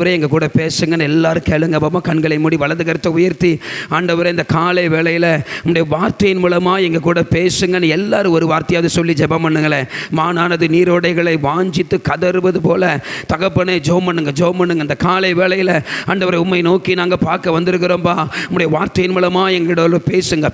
எங்கள் கூட பேசுங்கன்னு எல்லாரும் கேளுங்க பாப்பா. கண்களை மூடி வலது கருத்தை உயர்த்தி, ஆண்டவரே இந்த காலை வேளையில் உங்களுடைய வார்த்தையின் மூலமாக எங்கள் கூட பேசுங்கன்னு எல்லாரும் ஒரு வார்த்தையாவது சொல்லி ஜெபம் பண்ணுங்களேன். மானானது நீரோடைகளை வாஞ்சித்து கதறுவது போல தகப்பனே ஜெபம் பண்ணுங்க. இந்த காலை வேளையில் ஆண்டவரை உம்மை நோக்கி நாங்கள் பார்க்க வந்திருக்கிறோம்ப்பா. உங்களுடைய வார்த்தையின் மூலமாக எங்களோட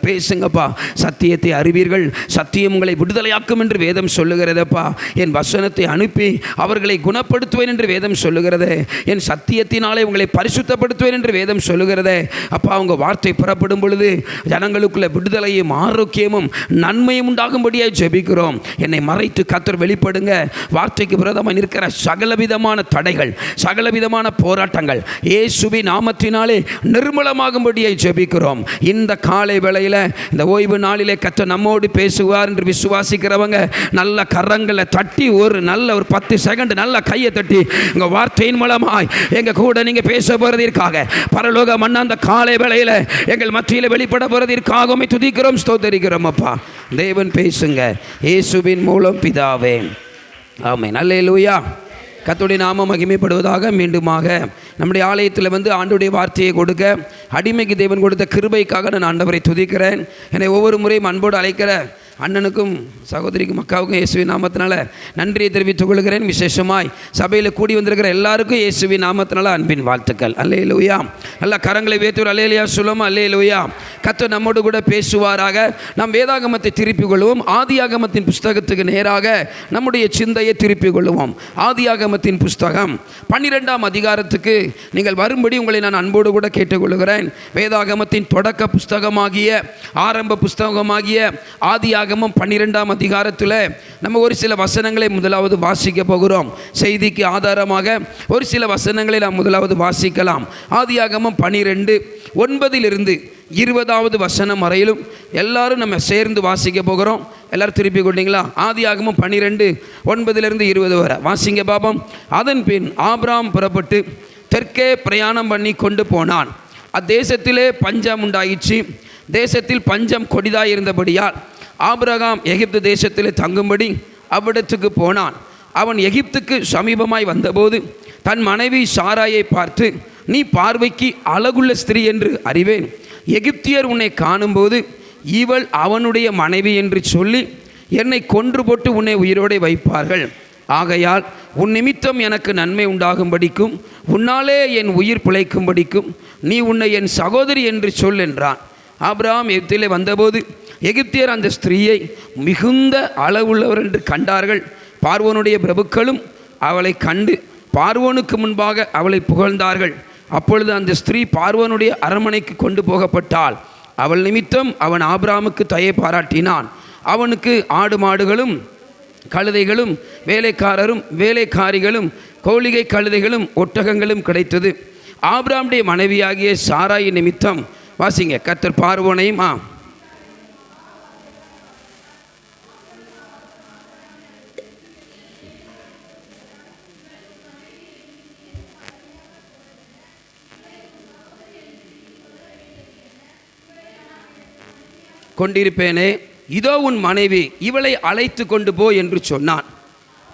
பேசுங்கப்பா. சத்தியத்தை அறிவீர்கள், சத்தியம் உங்களை விடுதலையாக்கும் என்று வேதம் சொல்லுகிறதப்பா. என் வசனத்தை அனுப்பி அவர்களை குணப்படுத்துவேன் என்று வேதம் சொல்லுகிறது. என் சத்தியத்தினாலே உங்களை பரிசுத்தப்படுத்துவேன் என்று வேதம் சொல்லுகிறதே. அப்பா, உங்கள் வார்த்தை புறப்படும் பொழுது ஜனங்களுக்குள்ள விடுதலையும் ஆரோக்கியமும் நன்மையும் உண்டாகும்படியாக ஜெபிக்கிறோம். என்னை மறைத்து கர்த்தர் வெளிப்படுங்க. வார்த்தைக்கு விரோதமாக நிற்கிற சகலவிதமான தடைகள், சகலவிதமான போராட்டங்கள் இயேசுவின் நாமத்தினாலே நிர்மூலமாகும்படியாக ஜெபிக்கிறோம். இந்த காலை வேளையில், இந்த ஓய்வு நாளிலே கர்த்தர் நம்மோடு பேசுவார் என்று விசுவாசிக்கிறவங்க நல்ல கரங்களை தட்டி ஒரு 10 செகண்ட் நல்ல கையை தட்டி உங்கள் வார்த்தையின் மூலமாய் எங்க கூட நீங்க பேச போறதற்காக, பரலோக மன்னா அந்த காலை வேளையில் எங்கள் மத்தியில் வெளிப்பட போறதற்காக உம்மை துதிக்கிறோம், ஸ்தோத்திரிக்கிறோம். அப்பா, தேவன் பேசுங்க இயேசுவின் மூலம் பிதாவே, ஆமென். அல்லேலூயா. கர்த்தருடைய நாமம் மகிமைப்படுவதாக. மீண்டுமாக நம்முடைய ஆலயத்தில் ஆண்டவருடைய வார்த்தையை கொடுக்க அடிமைக்கு தேவன் கொடுத்த கிருபைக்காக நான் ஆண்டவரை துதிக்கிறேன். என்னை ஒவ்வொரு முறையும் அன்போடு அழைக்கிற அண்ணனுக்கும் சகோதரிக்கும் அக்காவுக்கும் இயேசுவின் நாமத்தினால நன்றியை தெரிவித்துக் கொள்கிறேன். விசேஷமாய் சபையில் கூடி வந்திருக்கிற எல்லாருக்கும் இயேசுவின் நாமத்தினால அன்பின் வாழ்த்துக்கள். அல்லேலூயா. நல்ல கரங்களை உயர்த்தி அல்லேலூயா சொல்லுவோம். அல்லேலூயா. கர்த்தர் நம்மோடு கூட பேசுவாராக. நாம் வேதாகமத்தை திருப்பிக் கொள்வோம். ஆதியாகமத்தின் புஸ்தகத்துக்கு நேராக நம்முடைய சிந்தையை திருப்பிக் கொள்வோம். ஆதியாகமத்தின் புஸ்தகம் 12ஆம் அதிகாரத்துக்கு நீங்கள் வரும்படி உங்களை நான் அன்போடு கூட கேட்டுக்கொள்கிறேன். வேதாகமத்தின் தொடக்க புஸ்தகமாகிய, ஆரம்ப புஸ்தகமாகிய ஆதியாகமம் 12ஆம் அதிகாரத்தில் நம்ம ஒரு சில வசனங்களை முதலாவது வாசிக்க போகிறோம். செய்திக்கு ஆதாரமாக ஒரு சில வசனங்களை நாம் முதலாவது வாசிக்கலாம். ஆதியாகமம் 12:9 20வது வசனம் வரையிலும் எல்லாரும் நம்ம சேர்ந்து வாசிக்க போகிறோம். எல்லாரும் திருப்பி கொண்டீங்களா? ஆதியாகமம் 12:9 20 வரை வாசிங்க பாபம். அதன் பின் ஆபிரகாம் புறப்பட்டு தெற்கே பிரயாணம் பண்ணி கொண்டு போனான். அத்தேசத்திலே பஞ்சம் உண்டாயிற்று. தேசத்தில் பஞ்சம் கொடிதாய் இருந்தபடியால் ஆபிரகாம் எகிப்து தேசத்திலே தங்கும்படி அவ்விடத்துக்கு போனான். அவன் எகிப்துக்கு சமீபமாய் வந்தபோது தன் மனைவி சாராயை பார்த்து, நீ பார்வைக்கு அழகுள்ள ஸ்திரீ என்று அறிவேன். எகிப்தியர் உன்னை காணும்போது இவள் அவனுடைய மனைவி என்று சொல்லி என்னை கொன்று போட்டு உன்னை உயிரோடு வைப்பார்கள். ஆகையால் உன் நிமித்தம் எனக்கு நன்மை உண்டாகும்படிக்கும் உன்னாலே என் உயிர் பிழைக்கும்படிக்கும் நீ உன்னை என் சகோதரி என்று சொல் என்றான். ஆபிரகாம் எகிப்திலே வந்தபோது எகிப்தியர் அந்த ஸ்திரீயை மிகுந்த அளவுள்ளவர் என்று கண்டார்கள். பார்வோனுடைய பிரபுக்களும் அவளை கண்டு பார்வோனுக்கு முன்பாக அவளை புகழ்ந்தார்கள். அப்பொழுது அந்த ஸ்திரீ பார்வோனுடைய அரண்மனைக்கு கொண்டு போகப்பட்டாள். அவள் நிமித்தம் அவன் ஆபிரகாமுக்கு தயை பாராட்டினான். அவனுக்கு ஆடு மாடுகளும் கழுதைகளும் வேலைக்காரரும் வேலைக்காரிகளும் கோழிகை கழுதைகளும் ஒட்டகங்களும் கிடைத்தது. ஆபிரகாமுடைய மனைவியாகிய சாராயின் நிமித்தம் வாசிங்க. கர்த்தர் பார்வோனையும் கொண்டிருப்பேனே, இதோ உன் மனைவி, இவளை அழைத்து கொண்டு போ என்று சொன்னான்.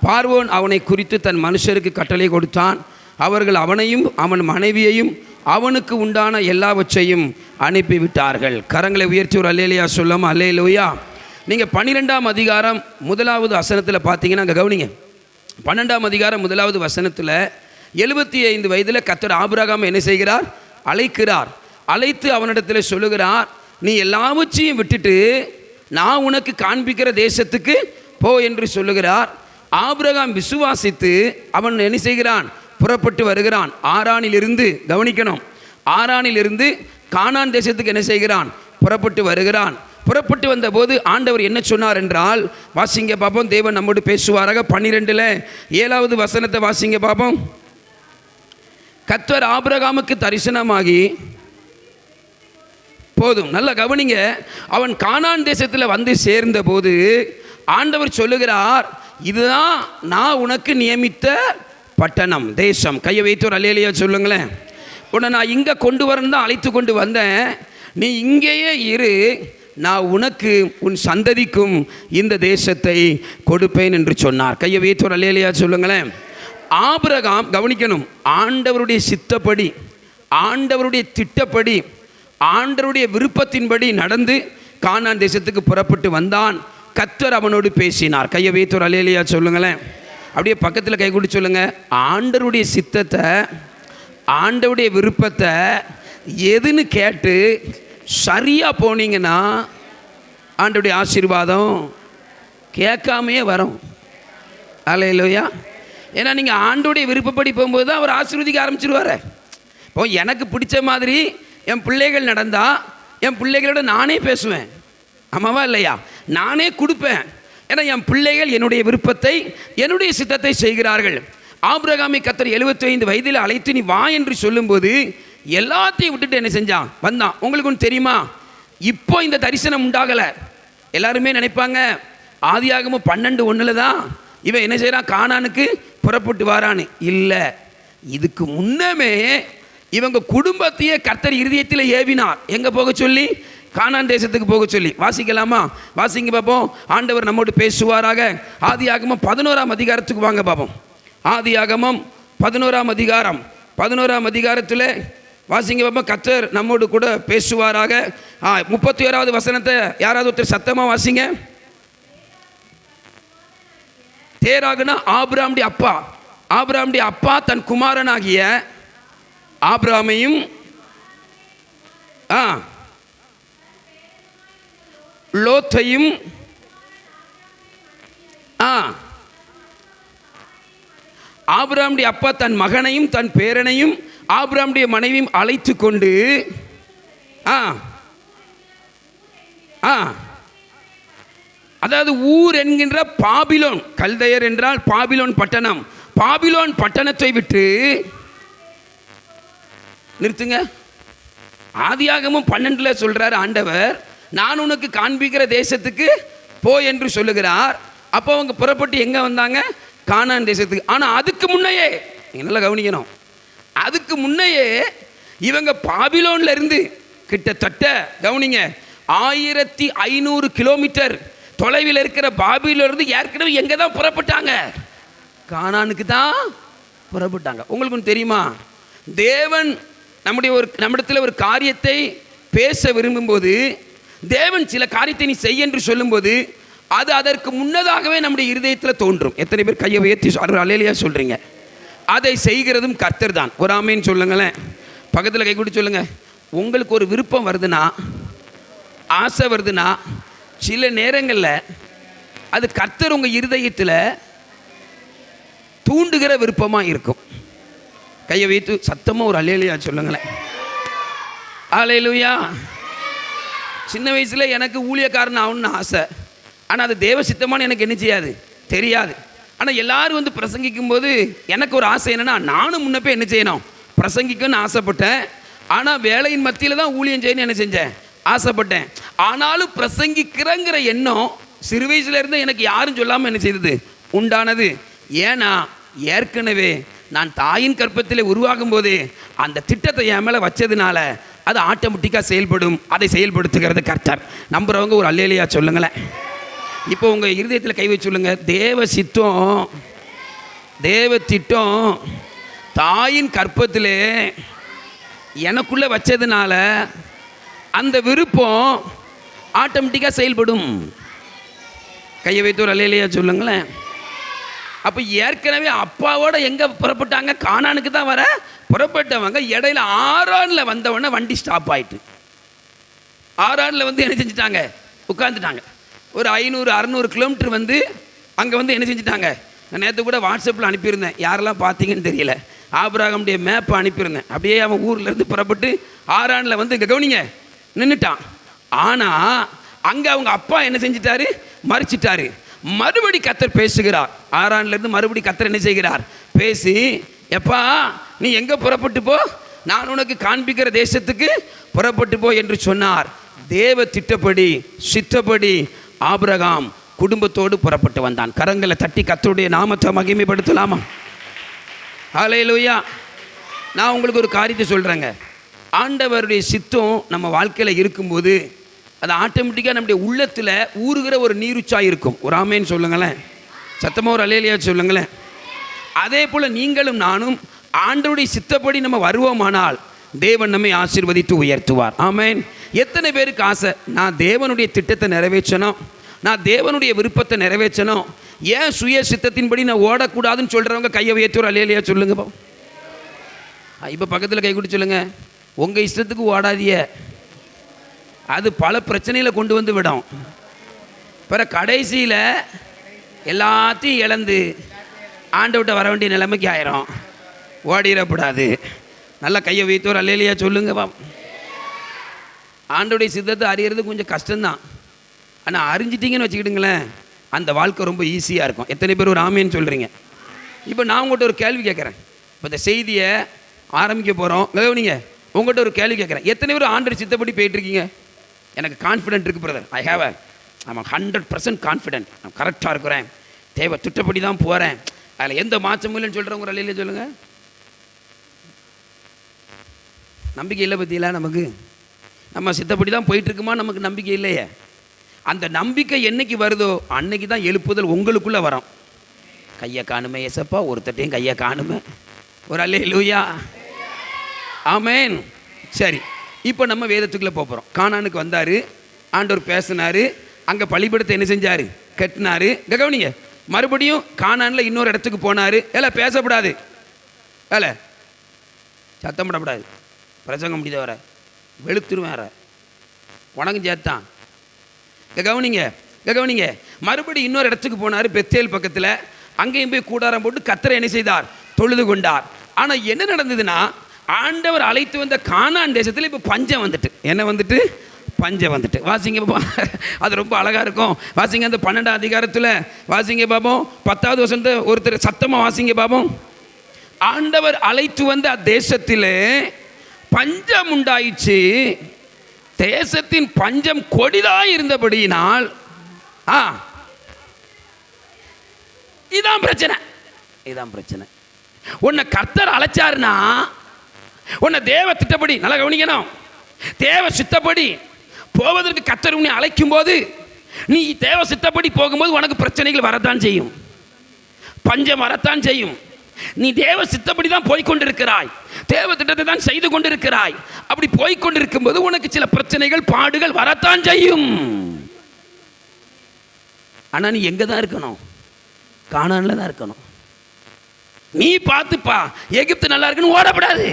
பார்வோன் அவனை குறித்து தன் மனுஷருக்கு கட்டளை கொடுத்தான். அவர்கள் அவனையும் அவன் மனைவியையும் அவனுக்கு உண்டான எல்லாவற்றையும் அனுப்பிவிட்டார்கள். கரங்களை உயர்த்தி ஒரு அல்லேலூயா சொல்லாம. அல்லேலூயா. நீங்கள் 12ஆம் அதிகாரம் 1வது வசனத்தில் பார்த்தீங்கன்னா, அங்கே கவனிங்க. 12ஆம் அதிகாரம் 1வது வசனத்தில் 75 வயதில் கர்த்தர் ஆபிரகாம் என்ன செய்கிறார்? அழைக்கிறார். அழைத்து அவனிடத்தில் சொல்லுகிறார், நீ எல்லாவற்றையும் விட்டுட்டு நான் உனக்கு காண்பிக்கிற தேசத்துக்கு போ என்று சொல்லுகிறார். ஆபிரகாம் விசுவாசித்து அவன் என்ன செய்கிறான்? புறப்பட்டு வருகிறான். ஆரானிலிருந்து, கவனிக்கணும், ஆரானிலிருந்து கானான் தேசத்துக்கு என்ன செய்கிறான்? புறப்பட்டு வருகிறான். புறப்பட்டு வந்தபோது ஆண்டவர் என்ன சொன்னார் என்றால், வாசிங்க பாப்போம். தேவன் நம்மோடு பேசுவாராக. 12:7வது வசனத்தை வாசிங்க பாப்போம். கர்த்தர் ஆபிரகாமுக்கு தரிசனமாகி, போதும், நல்லா கவனிங்க. அவன் கானான் தேசத்தில் வந்து சேர்ந்த போது ஆண்டவர் சொல்லுகிறார், இதுதான் நான் உனக்கு நியமித்த பட்டணம், தேசம். கையை வைத்து ஒரு அல்லேலூயா சொல்லுங்களேன். உன்னை நான் இங்கே கொண்டு வரணும் தான் அழைத்து கொண்டு வந்தேன். நீ இங்கேயே இரு, நான் உனக்கு உன் சந்ததிக்கும் இந்த தேசத்தை கொடுப்பேன் என்று சொன்னார். கையை வைத்து ஒரு அல்லேலூயா சொல்லுங்களேன். ஆபிரகாம் கவனிக்கணும், ஆண்டவருடைய சித்தப்படி, ஆண்டவருடைய திட்டப்படி, ஆண்டவருடைய விருப்பத்தின்படி நடந்து கானான் தேசத்துக்கு புறப்பட்டு வந்தான். கர்த்தர் அவனோடு பேசினார். கையை வைத்து ஒரு அல்லேலூயா சொல்லுங்களேன். அப்படியே பக்கத்தில் கை கூட்டி சொல்லுங்க, ஆண்டவருடைய சித்தத்தை, ஆண்டவருடைய விருப்பத்தை எதுன்னு கேட்டு சரியாக போனீங்கன்னா ஆண்டவருடைய ஆசீர்வாதம் கேட்காமையே வரும். அல்லேலூயா. ஏன்னா நீங்கள் ஆண்டவருடைய விருப்பப்படி போகும்போது தான் அவர் ஆசீர்வதிக்க ஆரம்பிச்சிருவார். இப்போ எனக்கு பிடிச்ச மாதிரி என் பிள்ளைகள் நடந்தால் என் பிள்ளைகளோட நானே பேசுவேன். ஆமாவா இல்லையா? நானே கொடுப்பேன். ஏன்னா என் பிள்ளைகள் என்னுடைய விருப்பத்தை, என்னுடைய சித்தத்தை செய்கிறார்கள். ஆபிரகாமை கர்த்தர் 75 வயதில் அழைத்து நீ வா என்று சொல்லும்போது எல்லாத்தையும் விட்டுட்டு என்ன செஞ்சான்? வந்தான். உங்களுக்கு ஒன்று தெரியுமா? இப்போ இந்த தரிசனம் உண்டாகலை. எல்லாருமே நினைப்பாங்க ஆதியாகமம் 12:1 தான் இவன் என்ன செய்கிறான், கானானுக்கு புறப்பட்டு வாரான்னு. இல்லை, இதுக்கு முன்னமே இவங்க குடும்பத்தையே கர்த்தர் இருதயத்தில் ஏவினார். எங்கே போக சொல்லி? கானான் தேசத்துக்கு போக சொல்லி. வாசிக்கலாமா? வாசிங்க பார்ப்போம். ஆண்டவர் நம்மோடு பேசுவாராக. ஆதியாகமம் 11ஆம் அதிகாரத்துக்கு வாங்க பார்ப்போம். ஆதியாகமம் 11ஆம் அதிகாரம், 11ஆம் அதிகாரத்தில் வாசிங்க பார்ப்போம். கர்த்தர் நம்மோடு கூட பேசுவாராக. 31வது வசனத்தை யாராவது ஒருத்தர் சத்தமாக வாசிங்க. தேராகுனா ஆபிரகாமுடைய அப்பா. ஆபிரகாமுடைய அப்பா தன் குமாரனாகிய ஆபிரகாமையும் லோத்தையும் ஆபிரகாமுடைய அப்பா தன் மகனையும் தன் பேரனையும் ஆபிரகாமுடைய மனைவியும் அழைத்து கொண்டு அதாவது ஊர் என்கின்ற பாபிலோன், கல்தையர் என்றால் பாபிலோன் பட்டணம், பாபிலோன் பட்டணத்தை விட்டு நிறுத்துங்க. ஆதியாகமம் 12 சொல்றார் ஆண்டவர், நான் உனக்கு காண்பிக்கிற தேசத்துக்கு போ என்று சொல்லுகிறார். அப்போ அவங்க புறப்பட்டு எங்கே வந்தாங்க? கானான் தேசத்துக்கு. ஆனால் அதுக்கு முன்னையே, நல்லா கவனிக்கணும், அதுக்கு முன்னையே இவங்க பாபிலோன்ல இருந்து கிட்டத்தட்ட கவனிங்க 1500 கிலோமீட்டர் தொலைவில் இருக்கிற பாபிலோனிலிருந்து ஏற்கனவே எங்கே தான் புறப்பட்டாங்க? கானானுக்கு தான் புறப்பட்டாங்க. உங்களுக்கு ஒன்று தெரியுமா? தேவன் நம்மிடத்தில் ஒரு காரியத்தை பேச விரும்பும்போது, தேவன் சில காரியத்தை நீ செய்ய என்று சொல்லும்போது அது அதற்கு முன்னதாகவே நம்முடைய இருதயத்தில் தோன்றும். எத்தனை பேர் கையை உயர்த்தி அல்லேலூயா சொல்கிறீங்க? அதை செய்கிறதும் கர்த்தர் தான். ஒரு ஆமேன்னு சொல்லுங்களேன். பக்கத்தில் கை கூட்டி சொல்லுங்க. உங்களுக்கு ஒரு விருப்பம் வருதுன்னா, ஆசை வருதுன்னா, சில நேரங்களில் அது கர்த்தர் உங்கள் இருதயத்தில் தூண்டுகிற விருப்பமாக இருக்கும். கையை வைத்து சத்தமாக ஒரு அல்லேலூயா சொல்லுங்களேன். அல்லேலூயா. சின்ன வயசில் எனக்கு ஊழியக்காரன் ஆகணும்னு ஆசை. ஆனால் அது தேவ சித்தமானு எனக்கு என்ன செய்யாது, தெரியாது. ஆனால் எல்லாரும் வந்து பிரசங்கிக்கும் போது எனக்கு ஒரு ஆசை என்னென்னா, நானும் முன்னப்போ என்ன செய்யணும், பிரசங்கிக்கணும்னு ஆசைப்பட்டேன். ஆனால் வேலையின் மத்தியில் தான் ஊழியம் செய்யணும்னு என்ன செஞ்சேன், ஆசைப்பட்டேன். ஆனாலும் பிரசங்கிக்கிறங்கிற எண்ணம் சிறு வயசுலேருந்து எனக்கு யாரும் சொல்லாமல் என்ன செய்தது, உண்டானது. ஏன்னா ஏற்கனவே நான் தாயின் கற்பத்தில் உருவாகும் போதே அந்த திட்டத்தை என் மேலே வச்சதுனால அது ஆட்டோமேட்டிக்காக செயல்படும். அதை செயல்படுத்துகிறது கர்த்தர். நம்புறவங்க ஒரு அல்லேலூயா சொல்லுங்களேன். இப்போ உங்கள் இருதயத்தில் கை வச்சு சொல்லுங்க, தேவ சித்தம், தேவ திட்டம் தாயின் கற்பத்திலே எனக்குள்ளே வச்சதுனால அந்த விருப்பம் ஆட்டோமேட்டிக்காக செயல்படும். கையை வைத்து ஒரு அல்லேலூயா சொல்லுங்களேன். அப்போ ஏற்கனவே அப்பாவோட எங்கே புறப்பட்டாங்க, கானானுக்கு தான் வர புறப்பட்டவங்க. இடையில ஆரானில் வந்தவொடனே வண்டி ஸ்டாப் ஆயிட்டு, ஆரானில் வந்து என்ன செஞ்சுட்டாங்க, உட்காந்துட்டாங்க. ஒரு 500-600 கிலோமீட்டர் வந்து அங்கே வந்து என்ன செஞ்சுட்டாங்க. நான் நேற்று கூட வாட்ஸ்அப்பில் அனுப்பியிருந்தேன், யாரெல்லாம் பார்த்தீங்கன்னு தெரியல. ஆபிரகாமுடைய மேப்பை அனுப்பியிருந்தேன். அப்படியே அவன் ஊர்லேருந்து புறப்பட்டு ஆரானில் வந்து இங்கே கவனிங்க நின்றுட்டான். ஆனால் அங்கே அவங்க அப்பா என்ன செஞ்சிட்டாரு, மறிச்சிட்டாரு. மறுபடி கர்த்தர் பேசுகிறார். ஆரான்லேருந்து மறுபடி கர்த்தர் என்ன செய்கிறார், பேசி, எப்பா நீ எங்கே புறப்பட்டு போ, நான் உனக்கு காண்பிக்கிற தேசத்துக்கு புறப்பட்டு போ என்று சொன்னார். தேவ திட்டப்படி சித்தப்படி ஆபிரகாம் குடும்பத்தோடு புறப்பட்டு வந்தான். கரங்களை தட்டி கர்த்தருடைய நாமத்தை மகிமைப்படுத்தலாமா? ஹல்லேலூயா. நான் உங்களுக்கு ஒரு காரியத்தை சொல்கிறேங்க. ஆண்டவருடைய சித்தம் நம்ம வாழ்க்கையில் இருக்கும்போது அது ஆட்டோமேட்டிக்காக நம்முடைய உள்ளத்தில் ஊறுகிற ஒரு நீருச்சா இருக்கும். ஒரு ஆமேன்னு சொல்லுங்களேன். சத்தமாக ஒரு அல்லேலூயா சொல்லுங்களேன். அதே போல் நீங்களும் நானும் ஆண்டவருடைய சித்தப்படி நம்ம வருவோமானால் தேவன் நம்மை ஆசீர்வதித்து உயர்த்துவார். ஆமென். எத்தனை பேருக்கு ஆசை, நான் தேவனுடைய திட்டத்தை நிறைவேற்றணும், நான் தேவனுடைய விருப்பத்தை நிறைவேற்றணும், ஏன் சுய சித்தத்தின்படி நான் ஓடக்கூடாதுன்னு சொல்கிறவங்க கையை உயர்த்துவார். அல்லேலூயா சொல்லுங்கப்பா. இப்போ பக்கத்தில் கை கொடுத்து சொல்லுங்க, உங்கள் இஷ்டத்துக்கு ஓடாதிய, அது பல பிரச்சனையில் கொண்டு வந்து விடும். பிற கடைசியில் எல்லாத்தையும் இழந்து ஆண்டவர்கிட்ட வர வேண்டிய நிலைமைக்கு ஆயிரும். ஓடிடக்கூடாது. நல்லா கையை வைத்தோர். அல்லேலூயா சொல்லுங்கப்பா. ஆண்டவருடைய சித்தத்தை அறியறது கொஞ்சம் கஷ்டம்தான். ஆனால் அறிஞ்சிட்டிங்கன்னு வச்சுக்கிட்டுங்களேன், அந்த வாழ்க்கை ரொம்ப ஈஸியாக இருக்கும். எத்தனை பேர் ஒரு ஆமேன்னு சொல்கிறீங்க? இப்போ நான் உங்கள்கிட்ட ஒரு கேள்வி கேட்குறேன். இப்போ இந்த செய்தியை ஆரம்பிக்க போகிறோம். நீங்கள் உங்கள்கிட்ட ஒரு கேள்வி கேட்குறேன். எத்தனை பேர் ஆண்டவர் சித்தப்படி போயிட்டுருக்கீங்க? எனக்கு கான்ஃபிடென்ட் இருக்குது பிரதர். I'm 100% confident. நான் கரெக்டாக இருக்கிறேன், தேவை திட்டப்படி தான் போகிறேன், அதில் எந்த மாற்றமும் இல்லைன்னு சொல்கிறவங்க அல்லையிலே சொல்லுங்கள். நம்பிக்கை இல்லை பற்றியெல்லாம் நமக்கு. நம்ம சித்தப்படி தான் போயிட்டுருக்குமா, நமக்கு நம்பிக்கை இல்லையே. அந்த நம்பிக்கை என்னைக்கு வருதோ அன்னைக்கு தான் எழுப்புதல் உங்களுக்குள்ளே வரும். கையை காணுமே ஏசப்பா, ஒருத்தட்டையும் கையை காணுமே. ஒரு அல்லேலூயா. ஆமென். சரி, இப்போ நம்ம வேதத்துக்குள்ளே போகிறோம். கானானுக்கு வந்தார், ஆண்டவர் பேசினார், அங்கே பலிபீடத்தை என்ன செஞ்சார், கட்டினார். கவனிங்க, மறுபடியும் கானானில் இன்னொரு இடத்துக்கு போனார். ஏல பேசப்படாது, ஏல சத்தம் படப்படாது, பிரசங்கம் முடியாத வர வெளுத்துருவேன் வர உனக்கும் சேர்த்தான். கவனிங்க, மறுபடியும் இன்னொரு இடத்துக்கு போனார், பெத்தேல் பக்கத்தில். அங்கேயும் போய் கூடாரம் போட்டு கர்த்தரை என்ன செய்தார், தொழுது கொண்டார். ஆனால் என்ன நடந்ததுன்னா, ஆண்டவர் அழைத்து வந்த கானான் தேசத்தில் இப்போ பஞ்சம் வந்துட்டு. என்ன வந்துட்டு? பஞ்சம் வந்துட்டு. வாசிங்க பாப்போம், அது ரொம்ப அழகாக இருக்கும். வாசிங்க அந்த 12ஆம் அதிகாரத்தில் வாசிங்க பாப்போம். 10வது வசனத்தை ஒருத்தர் சத்தமாக வாசிங்க பாப்போம். ஆண்டவர் அழைத்து வந்த அத்தேசத்திலே பஞ்சம் உண்டாயிற்று, தேசத்தின் பஞ்சம் கொடிதாய் இருந்தபடியினால். இதான் பிரச்சனை. உன்னை கர்த்தர் அழைச்சாருன்னா, உன்னை தேவ திட்டப்படி, நல்லா கவனிக்கணும், தேவ சித்தப்படி போவதற்கு கர்த்தர் உன்னை அழைக்கும் போது, நீ தேவ சித்தப்படி போகும்போது உனக்கு பிரச்சனைகள் வரத்தான் செய்யும், பஞ்சம் வரத்தான் செய்யும். நீ தேவ சித்தப்படி தான் போய்கொண்டிருக்கிறாய், தேவ திட்டத்தை தான் செய்து கொண்டிருக்கிறாய். அப்படி போய்கொண்டிருக்கும் போது உனக்கு சில பிரச்சனைகள், பாடுகள் வரத்தான் செய்யும். ஆனால் நீ எங்கே தான் இருக்கணும்? கானான்ல தான் இருக்கணும். நீ பார்த்துப்பா, எகிப்து நல்லா இருக்குன்னு ஓடப்படாது.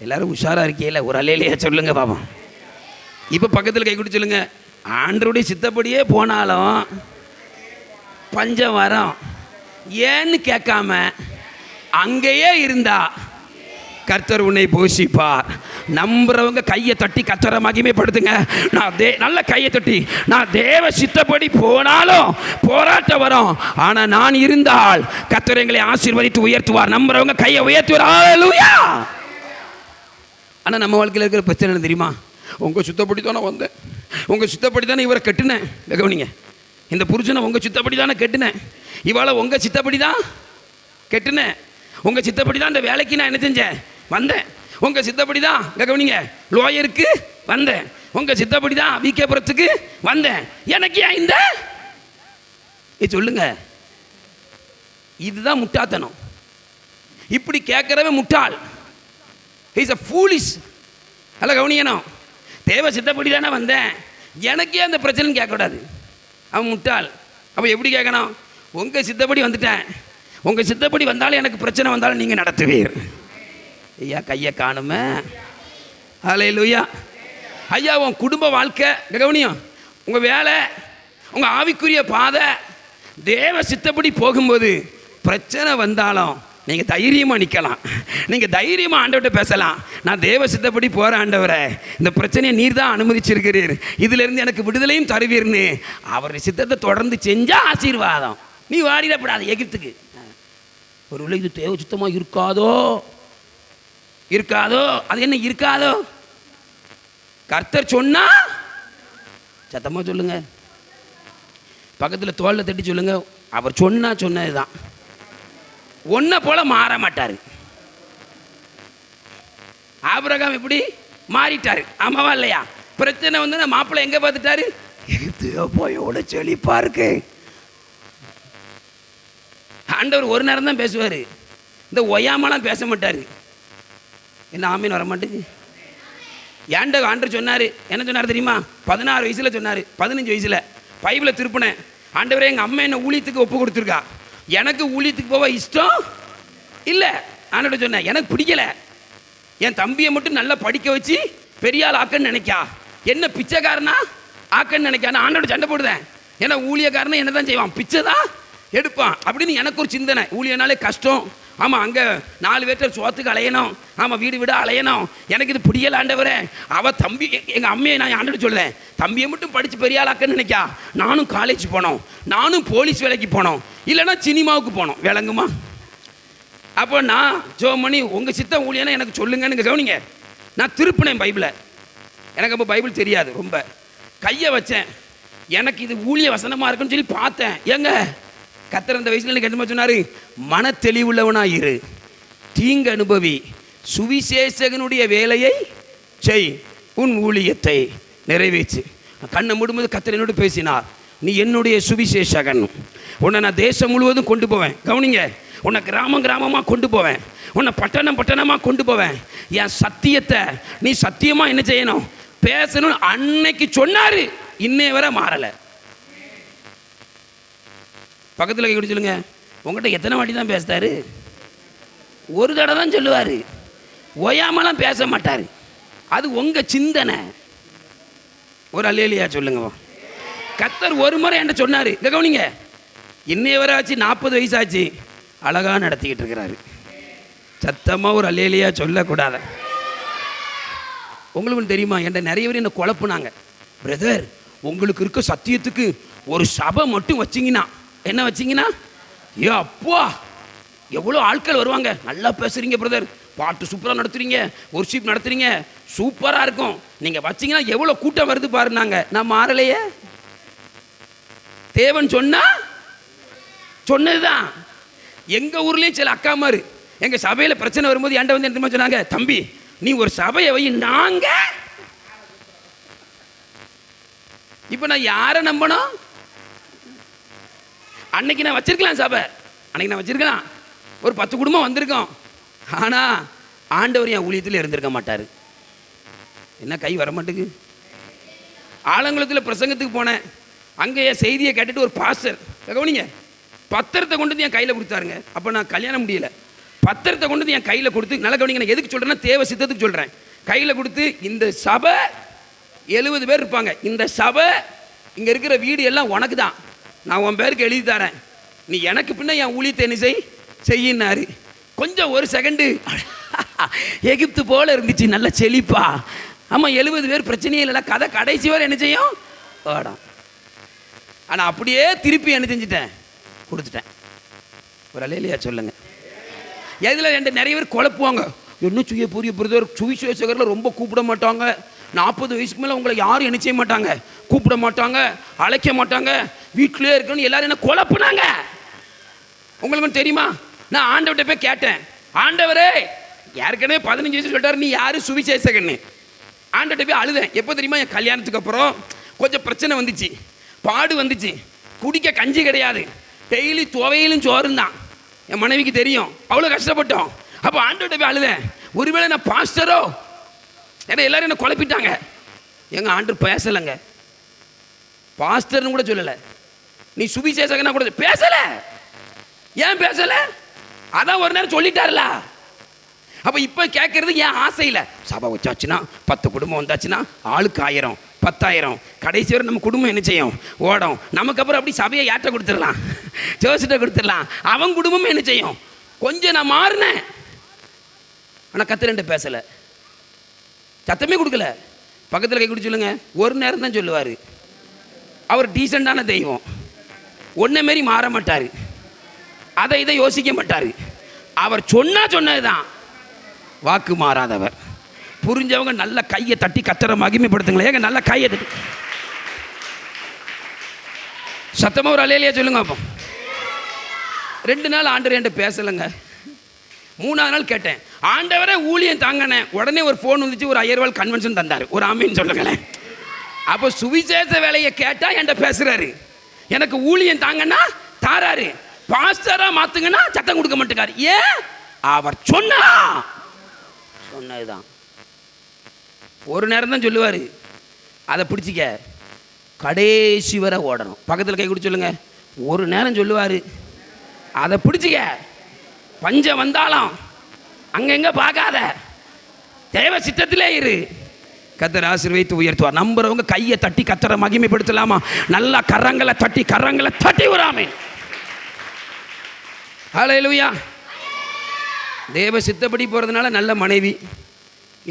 எல்லாரும் உஷாரா இருக்கீங்களா? ஒரு அல்லேலூயா சொல்லுங்க பாபா. இப்போ பக்கத்தில் கை கொடுத்து சொல்லுங்க, ஆண்டவருடைய சித்தப்படியே போனாலும் பஞ்சம் வரும். ஏன்னு கேட்காம அங்கேயே இருந்தா கர்த்தர் உன்னை போஷிப்பார். நம்புறவங்க கையை தட்டி கர்த்தரை மகிமைப்படுத்துங்க. நான் நல்ல கையை தட்டி, நான் தேவ சித்தப்படி போனாலும் போராட்டம் வரும், ஆனால் நான் இருந்தால் கர்த்தர் எங்களை ஆசீர்வதித்து உயர்த்துவார். நம்புறவங்க கையை உயர்த்துவார். ஹல்லேலூயா. ஆனால் நம்ம வாழ்க்கையில் இருக்கிற பிரச்சனை என்ன தெரியுமா? உங்கள் சுத்தப்படி தான் நான் வந்தேன், உங்கள் சுத்தப்படி தானே இவரை கட்டுனேன். கவனிங்க, இந்த புருஷனை உங்கள் சித்தப்படி தானே கட்டுனேன், இவாளை உங்கள் சித்தப்படி தான் கட்டுனேன், உங்கள் சித்தப்படி தான் இந்த வேலைக்கு நான் என்ன செஞ்சேன், வந்தேன், உங்கள் சித்தப்படி தான் கவனிங்க லோயருக்கு வந்தேன், உங்கள் சித்தப்படி தான் விகேபுரத்துக்கு வந்தேன், எனக்கு ஏன் இந்த சொல்லுங்க. இதுதான் முட்டாள்தனம். இப்படி கேட்குறவன் முட்டாள். Is a foolish. அல்ல கவனிக்கணும், தேவ சித்தப்படி தானே வந்தேன், எனக்கே அந்த பிரச்சனைன்னு கேட்கக்கூடாது. அவன் முட்டாள். அப்போ எப்படி கேட்கணும்? உங்கள் சித்தப்படி வந்துட்டேன், உங்கள் சித்தப்படி வந்தாலும் எனக்கு பிரச்சனை வந்தாலும் நீங்கள் நடத்துவீர். ஐயா கையை காணுமே. ஹல்லேலூயா. ஐயா உன் குடும்ப வாழ்க்கை கவனியம், உங்கள் வேலை, உங்கள் ஆவிக்குரிய பாதை தேவ சித்தப்படி போகும்போது பிரச்சனை வந்தாலும் நீங்கள் தைரியமாக நிற்கலாம். நீங்கள் தைரியமாக ஆண்டவர்கிட்ட பேசலாம். நான் தேவ சித்தப்படி போகிற ஆண்டவரை, இந்த பிரச்சனையை நீர் தான் அனுமதிச்சிருக்கிறீர், இதிலிருந்து எனக்கு விடுதலையும் தருவீர்னு அவருடைய சித்தத்தை தொடர்ந்து செஞ்சால் ஆசீர்வாதம். நீ வாடிடப்படாது எகிப்துக்கு. ஒரு உள்ள இது தேவ சுத்தமாக இருக்காதோ, அது என்ன இருக்காதோ? கர்த்தர் சொன்னா சத்தமாக சொல்லுங்க, பக்கத்தில் தோளில் தட்டி சொல்லுங்க, அவர் சொன்னது தான். ஒன்றை போல மாற மாட்டார். ஆபிரகாம் எப்படி மாறிட்டாரு? ஆமாவா இல்லையா? பிரச்சனை வந்து மாப்பிள்ளை எங்கே பார்த்துட்டாரு? எகிப்து போய் செழிப்பா இருக்கு. ஆண்டவர் ஒரு நேரம் தான் பேசுவார், இந்த ஒய்யாமலாம் பேச மாட்டார். என்ன ஆமீன் வர மாட்டேங்குது? ஏன்டா ஆண்டவர் சொன்னார், என்ன சொன்னார் தெரியுமா? 16 வயசில் சொன்னார், 15 வயசில் பைபிளை திருப்பினேன். ஆண்டவரே, எங்கள் அம்மா என்ன ஊழியத்துக்கு ஒப்பு கொடுத்துருக்கா, எனக்கு ஊழியத்துக்கு போக இஷ்டம் இல்லை. ஆண்டவர்கிட்ட சொன்னேன், எனக்கு பிடிக்கலை. என் தம்பியை மட்டும் நல்லா படிக்க வச்சு பெரிய ஆள் ஆக்கன்னு நினைக்கா, என்ன பிச்சைக்காரனா ஆக்கன்னு நினைக்கா. நான் ஆண்டோட சண்டை போடுதேன். ஏன்னா ஊழியக்காரனை என்ன தான் செய்வான், பிச்சை தான் எடுப்பான் அப்படின்னு எனக்கு ஒரு சிந்தனை. ஊழியனாலே கஷ்டம், ஆமாம், அங்கே 4 பேர்ட்ட சோத்துக்கு அலையணும், ஆமாம், வீடு வீடாக அலையணும், எனக்கு இது பிடிக்கல ஆண்டவரே. அவள் தம்பி, எங்கள் அம்மையை நான் ஆண்டோட சொல்லேன், தம்பியை மட்டும் படித்து பெரிய ஆளாக்கன்னு நினைக்கா. நானும் காலேஜ் போனோம், நானும் போலீஸ் வேலைக்கு போனோம், இல்லைன்னா சினிமாவுக்கு போனோம், விளங்குமா? அப்போ நான் ஜோமணி உங்கள் சித்தம் ஊழியனா எனக்கு சொல்லுங்கன்னு கவனிங்க. நான் திருப்பினேன் பைபிளை. எனக்கு அப்போ பைபிள் தெரியாது, ரொம்ப கையை வச்சேன். எனக்கு இது ஊழிய வசனமாக இருக்குன்னு சொல்லி பார்த்தேன். ஏங்க கர்த்தர் அந்த வயசுல எனக்கு என்ன சொன்னார்? மன தெளிவுள்ளவனாயிரு, தீங்கு அனுபவி, சுவிசேஷகனுடைய வேலையை செய், உன் ஊழியத்தை நிறைவேற்று. கண்ணை மூடும்போது கர்த்தர் என்னோடு பேசினார், நீ என்னுடைய சுவிசேஷகன், உன்னை நான் தேசம் முழுவதும் கொண்டு போவேன். கவனிங்க, உன்னை கிராமம் கிராமமாக கொண்டு போவேன், உன்னை பட்டணம் பட்டணமாக கொண்டு போவேன். என் சத்தியத்தை நீ சத்தியமாக என்ன செய்யணும், பேசணும். அன்னைக்கு சொன்னார், இன்னைய வரை மாறலை. பக்கத்தில் கை கொடுத்து சொல்லுங்க, உங்கள்கிட்ட எத்தனை வாட்டி தான் பேசுறாரு? ஒரு தடவை தான் சொல்லுவார், ஓயாமலாம் பேச மாட்டார். அது உங்கள் சிந்தனை. ஒரு அல்லேலியா சொல்லுங்க. கர்த்தர் ஒரு முறை என்கிட்ட சொன்னார், இங்கே கவனிங்க, இன்னைய வரை ஆச்சு, 40 வயசாச்சு, அழகாக நடத்திக்கிட்டு இருக்கிறாரு. சத்தமாக ஒரு அல்லேலியா சொல்லக்கூடாத. உங்களுக்கு தெரியுமா, என்கிட்ட நிறைய பேர் என்ன குழப்புனாங்க, பிரதர் உங்களுக்கு இருக்க சத்தியத்துக்கு ஒரு சபை மட்டும் வச்சிங்கன்னா, என்ன வச்சிங்கன்னா, ஏ அப்பா எவ்வளோ ஆட்கள் வருவாங்க, நல்லா பேசுகிறீங்க பிரதர், பாட்டு சூப்பராக நடத்துகிறீங்க, ஒர்ஷிப் நடத்துகிறீங்க, சூப்பராக இருக்கும், நீங்கள் வச்சிங்கன்னா எவ்வளோ கூட்டம் வருது பாருனாங்க. நான் மாறலையே, தேவன் சொன்னது தான். எங்கள் ஊர்லேயும் சில அக்காமாரு எங்கள் சபையில் பிரச்சனை வரும்போது என்கிட்ட வந்து என்ன சொன்னாங்க, தம்பி நீ ஒரு சபையை வை. நாங்கள் இப்போ நான் யாரை நம்பணும்? அன்னைக்கு நான் வச்சிருக்கலாம் சபை, அன்னைக்கு நான் வச்சிருக்கலாம், ஒரு 10 குடும்பம் வந்திருக்கோம். ஆனால் ஆண்டவர் என் ஊழியத்தில் இருந்திருக்க மாட்டார். என்ன கை வர மாட்டேங்குது? ஆலங்குளத்தில் பிரசங்கத்துக்கு போனேன். அங்கே என் செய்தியை கேட்டுட்டு ஒரு பாஸ்டர், கவனிங்க, பத்திரத்தை கொண்டு வந்து என் கையில் கொடுத்தாருங்க. அப்போ நான் கல்யாணம் முடியல, பத்திரத்தை கொண்டு வந்து என் கையில் கொடுத்து, நல்லா கவனிங்க, நான் எதுக்கு சொல்கிறேன்னா தேவ சித்தத்துக்கு சொல்கிறேன். கையில் கொடுத்து, இந்த சபை 70 பேர் இருப்பாங்க, இந்த சபை இங்கே இருக்கிற வீடு எல்லாம் உனக்கு தான், நான் உன் பேருக்கு எழுதி தரேன், நீ எனக்கு பின்ன என் ஊழியத்தை என்ன செய்யினாரு. கொஞ்சம் ஒரு செகண்டு எகிப்து போல இருந்துச்சு, நல்ல செழிப்பா. ஆமாம், 70 பேர் பிரச்சனையே இல்லை, கதை கடைசி வரை என்ன செய்யும் ஓடும். ஆனால் அப்படியே திருப்பி என்ன செஞ்சுட்டேன், கொடுத்துட்டேன். ஒரு அல்லேலியா சொல்லுங்க. எதில் ரெண்டு நிறைய பேர் குழப்புவாங்க, என்ன செய்ய புரிய பிரதர், சுவிசேஷகரில் ரொம்ப கூப்பிட மாட்டாங்க, 40 வயசுக்கு மேலே உங்களை யாரும் என்ன செய்ய மாட்டாங்க, கூப்பிட மாட்டாங்க, அழைக்க மாட்டாங்க, வீட்டிலே இருக்கணும்னு எல்லாரும் என்ன குழப்புனாங்க. உங்களுக்கு தெரியுமா, நான் ஆண்டவர்கிட்ட போய் கேட்டேன், ஆண்டவரே ஏற்கனவே 15 வயசு சொல்லிட்டாரு, நீ யாரு சுவிசேஷகன்னு. ஆண்டவர்கிட்ட போய் அழுதேன். எப்போ தெரியுமா, என் கல்யாணத்துக்கு அப்புறம் கொஞ்சம் பிரச்சனை வந்துச்சு, பாடு வந்துச்சு, குடிக்க கஞ்சி கிடையாது, டெய்லி துவையிலும் சோறும் தான், என் மனைவிக்கு தெரியும், அவ்வளோ கஷ்டப்பட்டோம். அப்போ ஆண்டவர்கிட்ட போய் அழுதேன், ஒருவேளை நான் பாஸ்டரோ, ஏன்னா எல்லாரும் என்ன குழப்பிட்டாங்க. எங்கள் ஆண்டு பேசலைங்க, பாஸ்டர்னு கூட சொல்லலை, நீ சுவிசேஷகனா கூட பேசலை. ஏன் பேசலை? அதான் ஒரு நேரம் சொல்லிட்டாருல. அப்போ இப்போ கேட்கறது என் ஆசையில், சபை வச்சாச்சுன்னா 10 குடும்பம் வந்தாச்சுன்னா ஆளுக்கு 1000 10,000 கடைசி வரை நம்ம குடும்பம் என்ன செய்யும் ஓடும். நமக்கு அப்புறம் அப்படி சபையை யார்கிட்ட கொடுத்துடலாம், ஜோசிட்ட கொடுத்துடலாம், அவன் குடும்பமும் என்ன செய்யும். கொஞ்சம் நான் மாறினேன், ஆனால் கத்திரன்ட்டு பேசலை, சத்தமே கொடுக்கல. பக்கத்தில் கை குடி சொல்லுங்க, ஒரு நேரம் தான் சொல்லுவார். அவர் டீசெண்டான தெய்வம், ஒன்றை மாரி மாற மாட்டார், அதை இதை யோசிக்க மாட்டார், அவர் சொன்னது தான், வாக்கு மாறாதவர். புரிஞ்சவங்க நல்ல கையை தட்டி கத்தரை மகிமைப்படுத்துங்களேன். ஏங்க நல்ல கையை தட்டி சத்தமாக ஒரு அல்லேலியா சொல்லுங்க. அப்போ 2 நாள் ஆண்டவர் என்கிட்ட பேசலைங்க. 3ஆவது நாள் கேட்டேன், ஆண்டவரே ஊழியம் தாங்கினேன். உடனே ஒரு ஃபோன் வந்துச்சு, ஒரு 5000 கன்வென்ஷன் தந்தார். ஒரு ஆமீன் சொல்லுங்களேன். அப்போ சுவிசேஷ வேலையை கேட்டால் என்கிட்ட பேசுகிறாரு, எனக்கு ஊழியம் தாங்கன்னா தாராரு, பாஸ்டரா மாத்துங்கன்னா சத்தம் கொடுக்க மாட்டேங்காரு. ஏன்? அவர் சொன்னதுதான். ஒரு நேரம் தான் சொல்லுவார், அதை பிடிச்சிக்க, கடைசி வரை ஓடணும். பக்கத்தில் கை கொடுத்து சொல்லுங்க, ஒரு நேரம் சொல்லுவார், அதை பிடிச்சிக்க, பஞ்சம் வந்தாலும் அங்கங்க பார்க்காத, தேவ சித்தத்திலே இரு. கர்த்தர் ஆசீர்வதித்து உயர்த்துவார். நம்புறவங்க கையை தட்டி கர்த்தரை மகிமைப்படுத்தலாமா? நல்லா கரங்களை தட்டி வராமே. ஹல்லேலூயா. தேவ சித்தப்படி போகிறதுனால நல்ல மனைவி.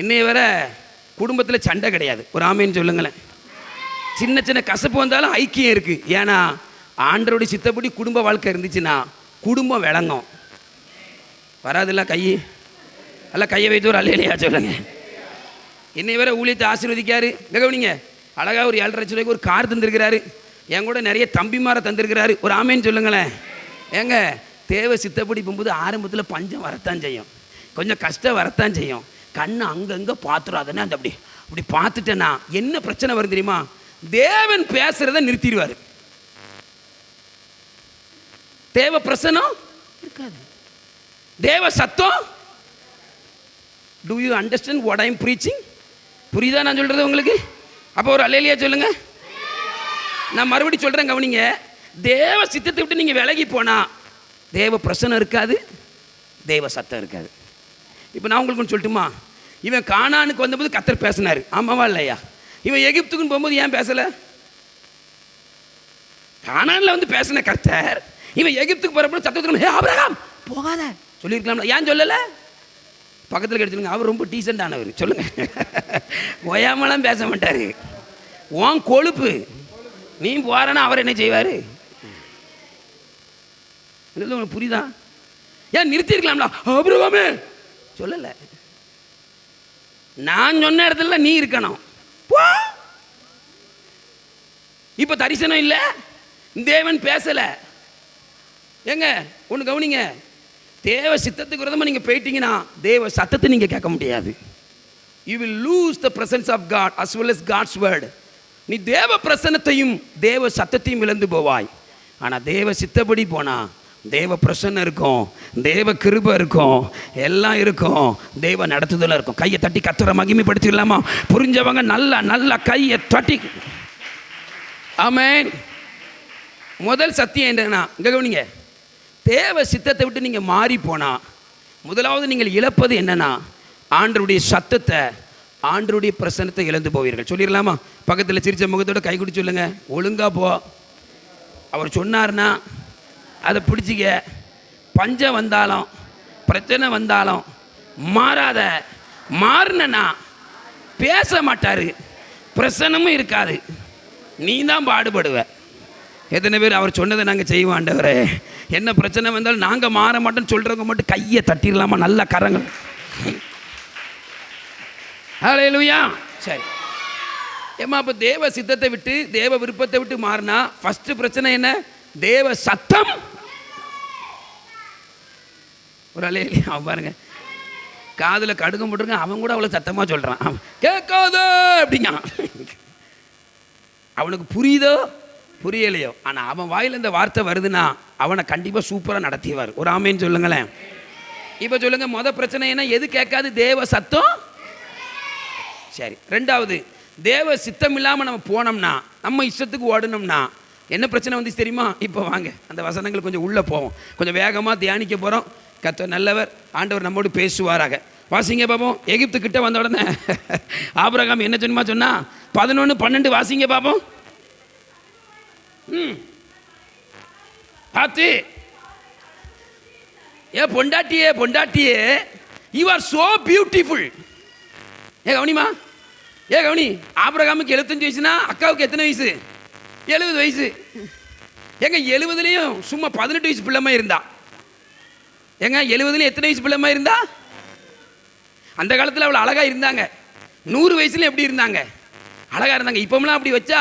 இன்னைய வர குடும்பத்தில் சண்டை கிடையாது. ஒரு ஆமேன்னு சொல்லுங்களேன். சின்ன சின்ன கசப்பு வந்தாலும் ஐக்கியம் இருக்குது. ஏன்னா ஆண்டவருடைய சித்தப்படி குடும்ப வாழ்க்கை இருந்துச்சுன்னா குடும்பம் விளங்கும். வராதுல்ல? எல்லாம் கையை வைத்து ஒரு அல்லையா சொல்லுங்க. இன்னை வர ஊழியத்தை ஆசீர்வதிக்காரு. கவனிங்க, அழகாக ஒரு 7.5 லட்சம் ரூபாய்க்கு ஒரு கார் தந்திருக்கிறாரு. என் கூட நிறைய தம்பிமாரை தந்திருக்கிறாரு. ஒரு ஆமேன்னு சொல்லுங்களேன். ஏங்க, தேவ சித்தப்படி போகும்போது ஆரம்பத்தில் பஞ்சம் வரத்தான் செய்யும், கொஞ்சம் கஷ்டம் வரத்தான் செய்யும். கண்ணு அங்கங்கே பார்த்துரும். அதனால் அந்த அப்படி பார்த்துட்டேன்னா என்ன பிரச்சனை வரும் தெரியுமா? தேவன் பேசுறத நிறுத்திடுவார். தேவ பிரசனம் இருக்காது, தேவ சத்தம். To you understand what I am preaching? புரியுதா நான் சொல்கிறது உங்களுக்கு? அப்போ ஒரு அல்லேலூயா சொல்லுங்க. நான் மறுபடியும் சொல்கிறேன், கவனிங்க. தேவ சித்தத்தை விட்டு நீங்கள் விலகி போனால் தேவ பிரசனம் இருக்காது, தேவ சத்தம் இருக்காது. இப்போ நான் உங்களுக்கு ஒன்று சொல்லட்டுமா? இவன் கானானுக்கு வந்தபோது கர்த்தர் பேசினார், ஆமாவா இல்லையா? இவன் எகிப்துக்குன்னு போகும்போது ஏன் பேசலை? கானானில் வந்து பேசின கர்த்தர் இவன் எகிப்துக்கு போகிறப்ப சத்தத்துக்கு ஆபிரகாம் போகாத சொல்லியிருக்கலாம்ல, ஏன் சொல்லலை? பக்கத்தில் கிடைச்சிருங்க, அவர் ரொம்ப டீசெண்டானவர். சொல்லுங்க, ஓயாமலாம் பேச மாட்டார். உன் கொழுப்பு, நீ போறனா அவர் என்ன செய்வார்? உங்களுக்கு புரியுதா? ஏன் நிறுத்திருக்கலாம்ல? ஆபிரகாமே சொல்லலை. நான் சொன்ன இடத்துல நீ இருக்கணும். இப்ப தரிசனம் இல்லை, தேவன் பேசல. ஏங்க ஒன்று கவனிங்க, தேவ சித்தத்துக்கு விரோதமா நீங்க போயிட்டீங்கன்னா தேவ சத்தத்தை நீங்க கேட்க முடியாது. You will lose the presence of God as well as God's word. நீ தேவ பிரசன்னத்தையும் தேவ சத்தத்தையும் இழந்து போவாய். ஆனால் தேவ சித்தப்படி போனா தேவ பிரசன்னம் இருக்கும், தேவ கிருபை இருக்கும், எல்லாம் இருக்கும், தேவ நடத்துதல் இருக்கும். கையை தட்டி கர்த்தரை மகிமைப்படுத்திடலாமா? புரிஞ்சவங்க நல்ல கையை தட்டி. ஆமென். முதல் சத்தியம் என்னன்னா, இங்க கவனிங்க, தேவ சித்தத்தை விட்டு நீங்கள் மாறி போனால் முதலாவது நீங்கள் இழப்பது என்னன்னா, ஆண்டருடைய சத்தத்தை, ஆண்டருடைய பிரசன்னத்தை இழந்து போவீர்கள். சொல்லிடலாமா? பக்கத்தில் சிரிச்ச முகத்தோட கை குடி சொல்லுங்க, ஒழுங்கா போ. அவர் சொன்னார்னா அதை பிடிச்சிக்க. பஞ்சம் வந்தாலும் பிரச்சனை வந்தாலும் மாறாத. மாறினா பேச மாட்டார், பிரசன்னமும் இருக்காது, நீ தான் பாடுபடுவ. எத்தனை பேர் அவர் சொன்னதை நாங்கள் செய்வோம்? ஆண்டவரே, என்ன பிரச்சனை வந்தாலும் நாங்கள் மாற மாட்டோம்னு சொல்கிறவங்க மட்டும் கையை தட்டிடலாமா? நல்ல கரங்கள். ஹல்லேலூயா. சரி ஏமா, அப்போ தேவ சித்தத்தை விட்டு தேவ விருப்பத்தை விட்டு மாறினா ஃபர்ஸ்ட் பிரச்சனை என்ன? தேவ சத்தம். ஒரு அல்லேலூயா. பாருங்க, காதில் கடுகம் போட்டுருங்க, அவன் கூட அவ்வளோ சத்தமாக சொல்கிறான், கேட்காத அப்படிங்க. அவனுக்கு புரியுதோ புரியலையோ, ஆனால் அவன் வாயில் இந்த வார்த்தை வருதுன்னா அவனை கண்டிப்பாக சூப்பராக நடத்திவார். ஒரு ஆமேன்னு சொல்லுங்களேன். இப்போ சொல்லுங்க, மொதல் பிரச்சனை என்ன? எது கேட்காது? தேவ சத்தம். சரி, ரெண்டாவது, தேவ சித்தம் இல்லாமல் நம்ம போனோம்னா, நம்ம இஷ்டத்துக்கு ஓடணும்னா என்ன பிரச்சனை வந்துச்சு தெரியுமா? இப்போ வாங்க அந்த வசனங்கள் கொஞ்சம் உள்ளே போவோம், கொஞ்சம் வேகமாக தியானிக்க போகிறோம். கர்த்தர் நல்லவர், ஆண்டவர் நம்மோடு பேசுவாராக. வாசிங்க பாப்போம். எகிப்து கிட்ட வந்த உடனே ஆபிரகாம் என்ன சொன்னா சொன்னா 11:12 வாசிங்க பாப்போம். பார்த்து, ஏ Pondattiye, you are so beautiful. ஏ கவனிமா, கவனி. ஆபிரகாமுக்கு 75 வயசுனா அக்காவுக்கு எத்தனை வயசு? 70 வயசு. ஏங்க 70லையும் சும்மா 18 வயசு பிள்ளைமா இருந்தா. ஏங்க 70லையும் எத்தனை வயசு பிள்ளைமா இருந்தா? அந்த காலத்தில் அவ்வளோ அழகா இருந்தாங்க. 100 வயசுல எப்படி இருந்தாங்க? அழகா இருந்தாங்க. இப்போம்லாம் அப்படி வச்சா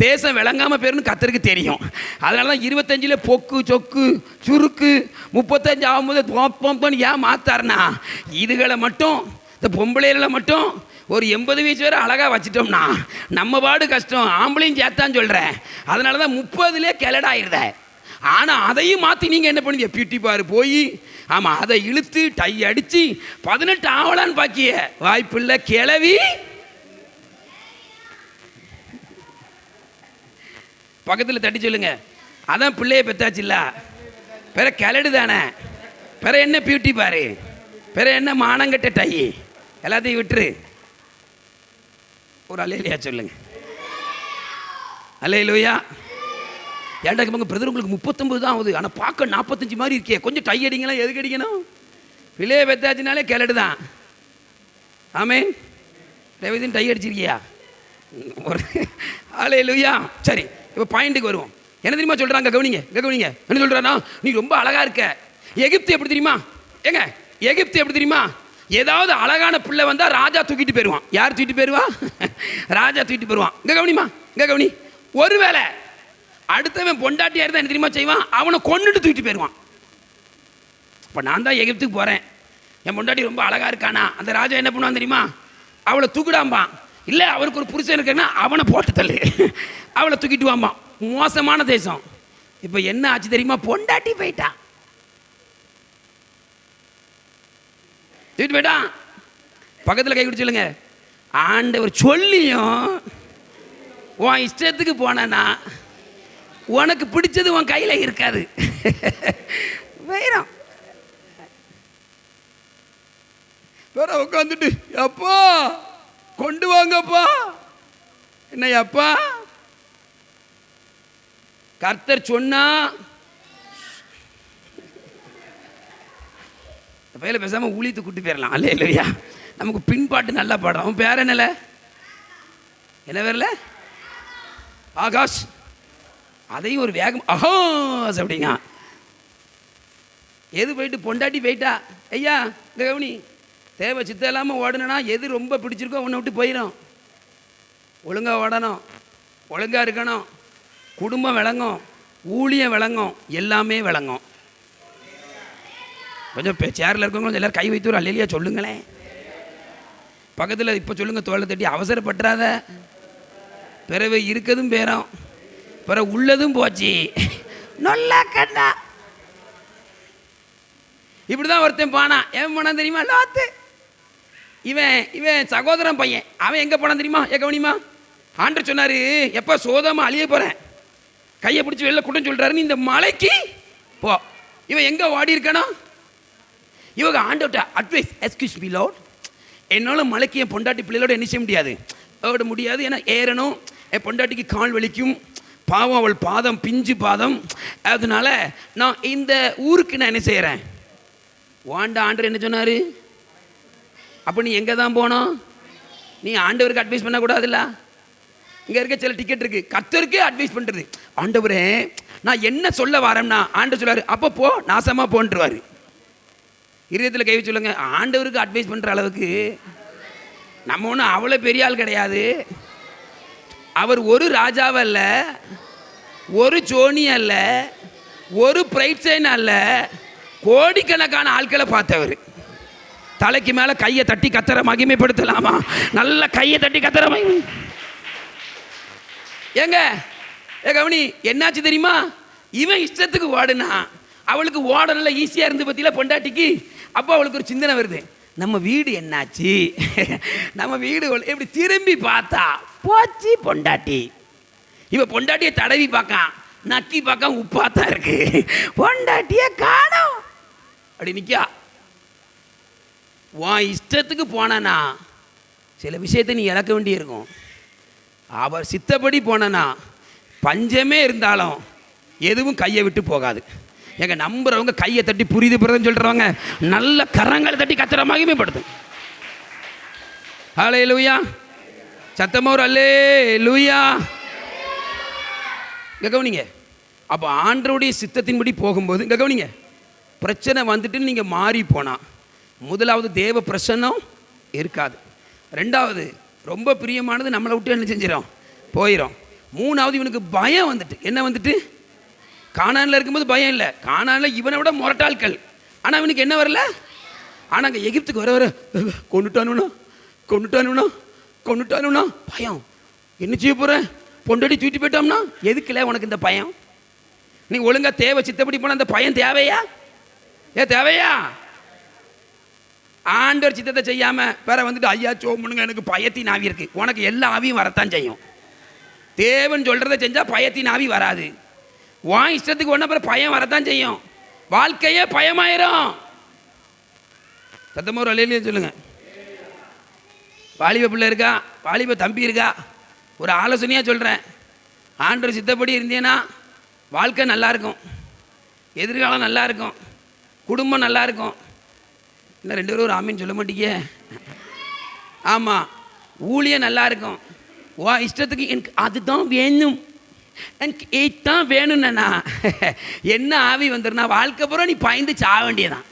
தேசம் விளங்காம பேருன்னு கர்த்தருக்கு தெரியும். அதனால தான் 25ல் பொக்கு சொக்கு சுருக்கு 35 ஆகும்போது போப்போன்னு ஏன் மாத்தாருன்னா, இதுகளை மட்டும், இந்த பொம்பளைகளை மட்டும் ஒரு 80 வயசு வரை அழகாக வச்சிட்டோம்னா நம்ம பாடு கஷ்டம். ஆம்பளையும் சேர்த்தான்னு சொல்கிறேன். அதனால தான் 30லே கிளடாயிருத. ஆனால் அதையும் மாற்றி நீங்கள் என்ன பண்ணுவீங்க? பியூட்டி பார் போய் ஆமாம் அதை இழுத்து டை அடித்து 18 ஆகலான்னு பாக்கிய வாய்ப்பில்லை. கிளவி பக்கத்தில் தட்டி சொல்லுங்க, அதான் பிள்ளைய பெத்தாச்சு இல்லை, பிற கிளடு தானே, பிற என்ன பியூட்டி பாரு, பிற என்ன மானங்கட்ட டை, எல்லாத்தையும் விட்டுரு. ஒரு அல்லேலூயா சொல்லுங்க. அல்லேலூயா. ஏன்டா பங்க பிரதர் உங்களுக்கு 39 தான் ஆகுது, ஆனால் பார்க்க 45 மாதிரி இருக்கே, கொஞ்சம் டை அடிங்களா. எதுக்கு அடிக்கணும்? பிள்ளைய பெத்தாச்சுனாலே கிளடு தான். ஆமேன். ரவிதின் டை அடிச்சிருக்கியா? ஒரு அல்லேலூயா. சரி, இப்போ பாயிண்ட்டுக்கு வருவோம். என்ன தெரியுமா சொல்கிறாங்க? கவனிங்க கவனிங்க. என்ன சொல்கிறானா? நீ ரொம்ப அழகாக இருக்க. எகிப்து எப்படி தெரியுமா? ஏங்க எகிப்து எப்படி தெரியுமா? ஏதாவது அழகான பிள்ளை வந்தால் ராஜா தூக்கிட்டு போயிடுவான். யார் தூக்கிட்டு போயிடுவா? ராஜா தூக்கிட்டு போயிடுவான். இங்கே கவனிமா, இங்கே கவனி. ஒருவேளை அடுத்தவன் பொண்டாட்டியாக இருந்தால் என்ன தெரியுமா செய்வான்? அவனை கொண்டுட்டு தூக்கிட்டு போயிடுவான். இப்போ நான் தான் எகிப்துக்கு போகிறேன், என் பொண்டாட்டி ரொம்ப அழகாக இருக்கானா, அந்த ராஜா என்ன பண்ணுவான் தெரியுமா? அவளை தூக்கிடாம்பான். இல்லை அவருக்கு ஒரு புருஷன் இருக்குன்னா அவனை போட்டு தள்ளு, அவளை தூக்கிட்டு வாம்பான். மோசமான தேசம். இப்போ என்ன ஆச்சு தெரியுமா? பொண்டாட்டி போயிட்டா, தூக்கிட்டு போயிட்டான். பக்கத்தில் கை பிடிச்சு சொல்லுங்க, ஆண்டவர் சொல்லியும் உன் இஷ்டத்துக்கு போனா உனக்கு பிடிச்சது உன் கையில் இருக்காது. வேற உட்காந்துட்டு அப்பா கொண்டு வாங்கப்பா, என்ன அப்பா கர்த்தர் சொன்னா பையில பேசாமல் ஊழியத்து கூட்டி போயிடலாம். அல்ல இல்லையா? நமக்கு பின்பாட்டு நல்லா பாடுறோம். அவன் பேர் என்னல, என்ன பேர்ல? ஆகாஷ். அதையும் ஒரு வேகம் ஆகாஷ் அப்படிங்க. எது போயிட்டு பொண்டாட்டி போயிட்டா. ஐயா இந்த கவனி, தேவை சித்தம் இல்லாமல் ஓடணும்னா எது ரொம்ப பிடிச்சிருக்கோ ஒன்றை விட்டு போயிடும். ஒழுங்காக ஓடணும், ஒழுங்காக இருக்கணும், குடும்பம் விளங்கும், ஊழியம் விளங்கும், எல்லாமே விளங்கும். கொஞ்சம் சேரில் இருக்கவங்களும் எல்லோரும் கை வைத்து ஒரு அல்லேலூயா சொல்லுங்களேன். பக்கத்தில் இப்போ சொல்லுங்கள், தோளை தட்டி அவசரப்பட்டுறாத. பிறகு இருக்கதும் பேரம், பிறகு உள்ளதும் போச்சு. நல்லா கண்ணா இப்படி தான் ஒருத்தன் போனான். எவன் போனான் தெரியுமா? லாத்து. இவன் சகோதரன் பையன். அவன் எங்கே போனான் தெரியுமா? கவனிமா, ஆண்டவர் சொன்னார், எப்போ சோதமாக அழிய போகிறேன், கையை பிடிச்சி வெளில கூட்டம் சொல்கிறாருன்னு இந்த மலைக்கு போ. இவன் எங்கே ஓடி இருக்கணும்? இவங்க ஆண்டவர்கிட்ட அட்வைஸ், எஸ்கியூஸ் மீ லார்ட், என்னால் மலைக்கு என் பொண்டாட்டி பிள்ளைகளோட என்ன செய்ய முடியாது, ஓட முடியாது. ஏன்னா ஏறணும், என் பொண்டாட்டிக்கு கால் வலிக்கும், பாவம் அவள் பாதம் பிஞ்சு பாதம், அதனால நான் இந்த ஊருக்கு நான் என்ன செய்கிறேன். வாண்ட ஆண்டவர் என்ன சொன்னார்? அப்போ நீ எங்கே தான் போனோம்? நீ ஆண்டவருக்கு அட்வைஸ் பண்ணக்கூடாதுல்ல. இங்கே இருக்க சில டிக்கெட் இருக்குது, கர்த்தருக்கே அட்வைஸ் பண்ணுறது. ஆண்டவரே நான் என்ன சொல்ல வரேன்னா, ஆண்டவர் சொல்லாரு அப்போ போ, நாசமாக போன்றுவார். இருதயத்தில் கை வச்சு சொல்லுங்க, ஆண்டவருக்கு அட்வைஸ் பண்ணுற அளவுக்கு நம்ம ஒன்றும் அவ்வளோ பெரிய ஆள் கிடையாது. அவர் ஒரு ராஜாவை அல்ல, ஒரு ஜோனி அல்ல, ஒரு பிரைட் சைன் அல்ல, கோடிக்கணக்கான ஆட்களை பார்த்தவர். தலைக்கு மேலே கையை தட்டி கத்தர மகிமைப்படுத்தலாமா? நல்ல கையை தட்டி கத்தர மகிமை. ஏங்க கவனி, என்னாச்சு தெரியுமா? இவன் இஷ்டத்துக்கு ஓடுனா அவளுக்கு ஓட நல்லா ஈஸியாக இருந்து பற்றியில் பொண்டாட்டிக்கு. அப்போ அவளுக்கு ஒரு சிந்தனை வருது, நம்ம வீடு என்னாச்சு, நம்ம வீடு எப்படி திரும்பி பார்த்தா போச்சு பொண்டாட்டி. இவன் பொண்டாட்டியை தடவி பார்க்கான், நக்கி பார்க்க உப்பாத்தான் இருக்கு, பொண்டாட்டியை காணோம் அப்படி நிற்கா. உன் இஷ்டத்துக்கு போனானா சில விஷயத்தை நீ இழக்க வேண்டியிருக்கும். அவர் சித்தப்படி போனா பஞ்சமே இருந்தாலும் எதுவும் கையை விட்டு போகாது. எங்க நம்புறவங்க கையை தட்டி புரியுது பிரதன்னு சொல்றவங்க நல்ல கரங்களை தட்டி கத்திர மகிமைப்படுத்தும். ஹல்லேலூயா. சத்தமா ஒரு அல்லேலூயா. இங்க கவனிங்க. அப்போ ஆண்டவருடைய சித்தத்தின்படி போகும்போது இங்க கவனிங்க, பிரச்சனை வந்துட்டு நீங்க மாறி போனா முதலாவது தேவ பிரசன்னம் இருக்காது. ரெண்டாவது ரொம்ப பிரியமானது நம்மளை விட்டு என்ன செஞ்சிடும், போயிடும். மூணாவது இவனுக்கு பயம் வந்துட்டு, என்ன வந்துட்டு, கானானில் இருக்கும்போது பயம் இல்லை, கானானில் இவனை விட முரட்டாள்கள். ஆனால் இவனுக்கு என்ன வரல. ஆனால் அங்கே எகிப்துக்கு வர கொண்டுட்டானுனா பயம். என்ன செய்ய போகிறேன், பொண்டாட்டி தூக்கிட்டு போயிட்டோம்னா எதுக்குல உனக்கு இந்த பயம்? நீ ஒழுங்கா தேவை சித்தப்படி போன அந்த பயம் தேவையா? தேவையா? ஆண்டவர் சித்தத்தை செய்யாம வேற வந்துட்டு ஐயா சோமுனுங்க எனக்கு பயத்தின் ஆவி இருக்கு. உனக்கு எல்லா ஆவியும் வரத்தான் செய்யும். தேவன் சொல்றதை செஞ்சா பயத்தின் ஆவி வராது. உன் இஷ்டத்துக்கு ஒன்ன பிறகு பயம் வரத்தான் செய்யும். வாழ்க்கையே பயமாயிரும். சத்தமா ஒரு அலையிலேயே சொல்லுங்க. வாலிப பிள்ளை இருக்கா, வாலிப தம்பி இருக்கா, ஒரு ஆலோசனையாக சொல்கிறேன். ஆண்டவர் சித்தப்படி இருந்தேன்னா வாழ்க்கை நல்லாயிருக்கும், எதிர்காலம் நல்லா இருக்கும், குடும்பம் நல்லா இருக்கும். இன்னும் 2 பேரும் ஒரு ஆமீன் சொல்ல மாட்டீங்க? ஆமாம், ஊழியம் நல்லா இருக்கும். வா இஷ்டத்துக்கு எனக்கு அதுதான் வேணும், எனக்கு இதுதான் வேணும்னா என்ன ஆவி வந்துடும்னா வாழ்க்கை பூரா நீ பயந்து சாக வேண்டியதான்.